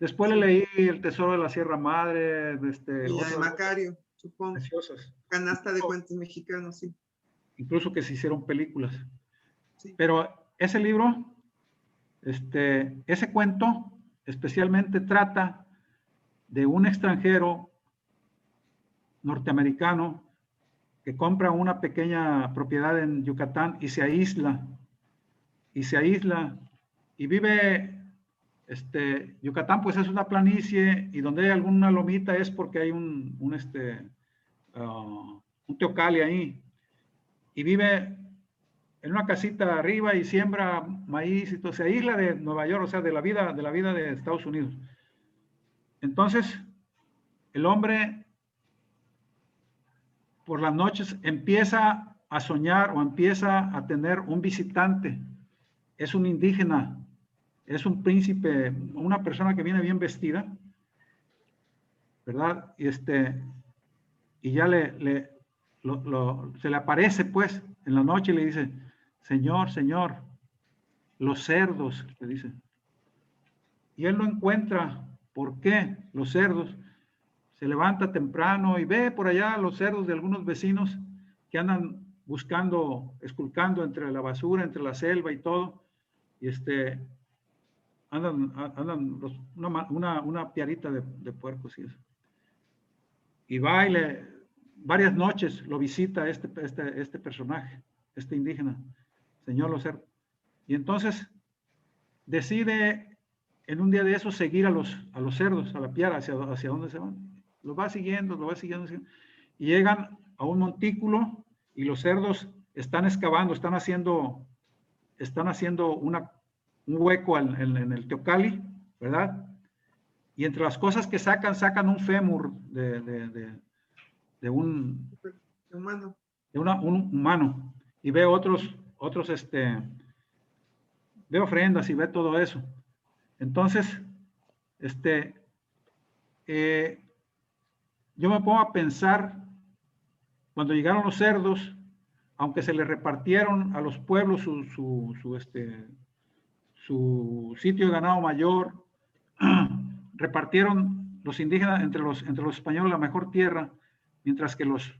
Después le leí El tesoro de la Sierra Madre, y la de Macario, supongo. Preciosas. Canasta de cuentos mexicanos, sí. Incluso que se hicieron películas. Sí. Pero ese libro, ese cuento especialmente trata de un extranjero norteamericano que compra una pequeña propiedad en Yucatán y se aísla y vive, Yucatán pues es una planicie, y donde hay alguna lomita es porque hay un teocalli ahí, y vive en una casita arriba y siembra maíz y todo, se aísla de Nueva York, o sea, de la vida de Estados Unidos. Entonces, el hombre por las noches empieza a soñar o empieza a tener un visitante. Es un indígena es un príncipe, una persona que viene bien vestida, ¿verdad? Y ya se le aparece pues en la noche y le dice, Señor, Señor, los cerdos, le dice. Y él no encuentra por qué los cerdos. Se levanta temprano y ve por allá los cerdos de algunos vecinos que andan buscando, esculcando entre la basura, entre la selva y todo. Y andan una piarita de puercos y eso. Y va y varias noches lo visita este personaje, este indígena, señor los cerdos. Y entonces decide en un día de esos seguir a los cerdos, a la piara, hacia dónde se van. Lo va siguiendo, y llegan a un montículo y los cerdos están excavando, están haciendo un hueco en el teocalli, ¿verdad? Y entre las cosas que sacan un fémur de un humano. Un humano, y ve otros ve ofrendas y ve todo eso. Entonces, yo me pongo a pensar, cuando llegaron los cerdos, aunque se le repartieron a los pueblos su sitio de ganado mayor, repartieron los indígenas entre los españoles la mejor tierra, mientras que los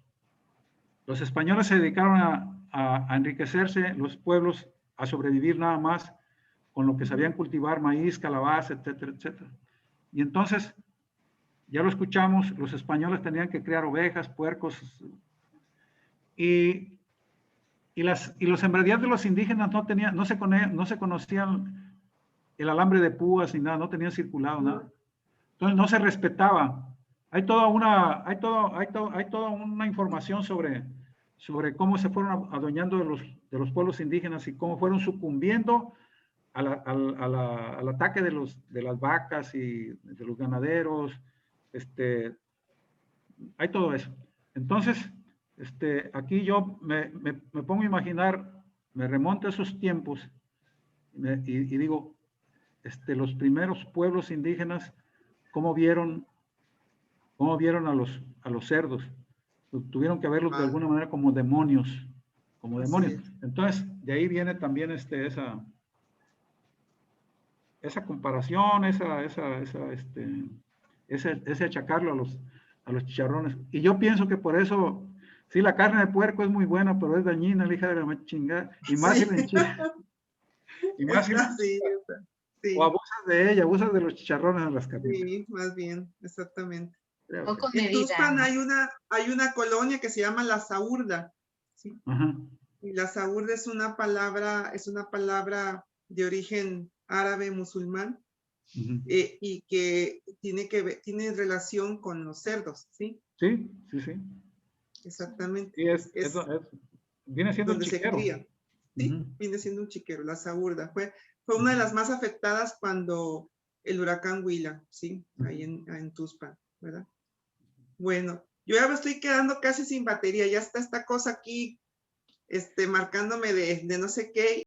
españoles se dedicaron a enriquecerse, los pueblos a sobrevivir nada más con lo que sabían cultivar, maíz, calabaza, etcétera, etcétera. Y entonces, ya lo escuchamos, los españoles tenían que criar ovejas, puercos, y los sembradíos de los indígenas no se conocían el alambre de púas ni nada, no tenían circulado nada. Entonces no se respetaba. Hay toda una información sobre cómo se fueron adueñando de los pueblos indígenas y cómo fueron sucumbiendo al ataque de las vacas y de los ganaderos. Hay todo eso. Entonces, aquí yo me pongo a imaginar, me remonto a esos tiempos y digo, los primeros pueblos indígenas, cómo vieron a los cerdos. Tuvieron que verlos de alguna manera como demonios. Entonces, de ahí viene también esa comparación, ese achacarlo a los chicharrones. Y yo pienso que por eso, sí, la carne de puerco es muy buena, pero es dañina, la hija de la chingada. Y más si la enchilas. Y más o abusas de ella, abusas de los chicharrones de las carnes. Sí, más bien, exactamente. Poco En Tuxpan medida. hay una colonia que se llama La Saurda. ¿Sí? Ajá. Y La Saurda es una palabra de origen árabe musulmán, y que tiene relación con los cerdos, ¿sí? Sí. Exactamente. Sí, viene siendo donde un chiquero. se cría. Sí, viene siendo un chiquero, La Saurda. Fue una de las más afectadas cuando el huracán Huila, ¿sí? Ahí en Tuxpan, ¿verdad? Bueno, yo ya me estoy quedando casi sin batería, ya está esta cosa aquí, marcándome de no sé qué.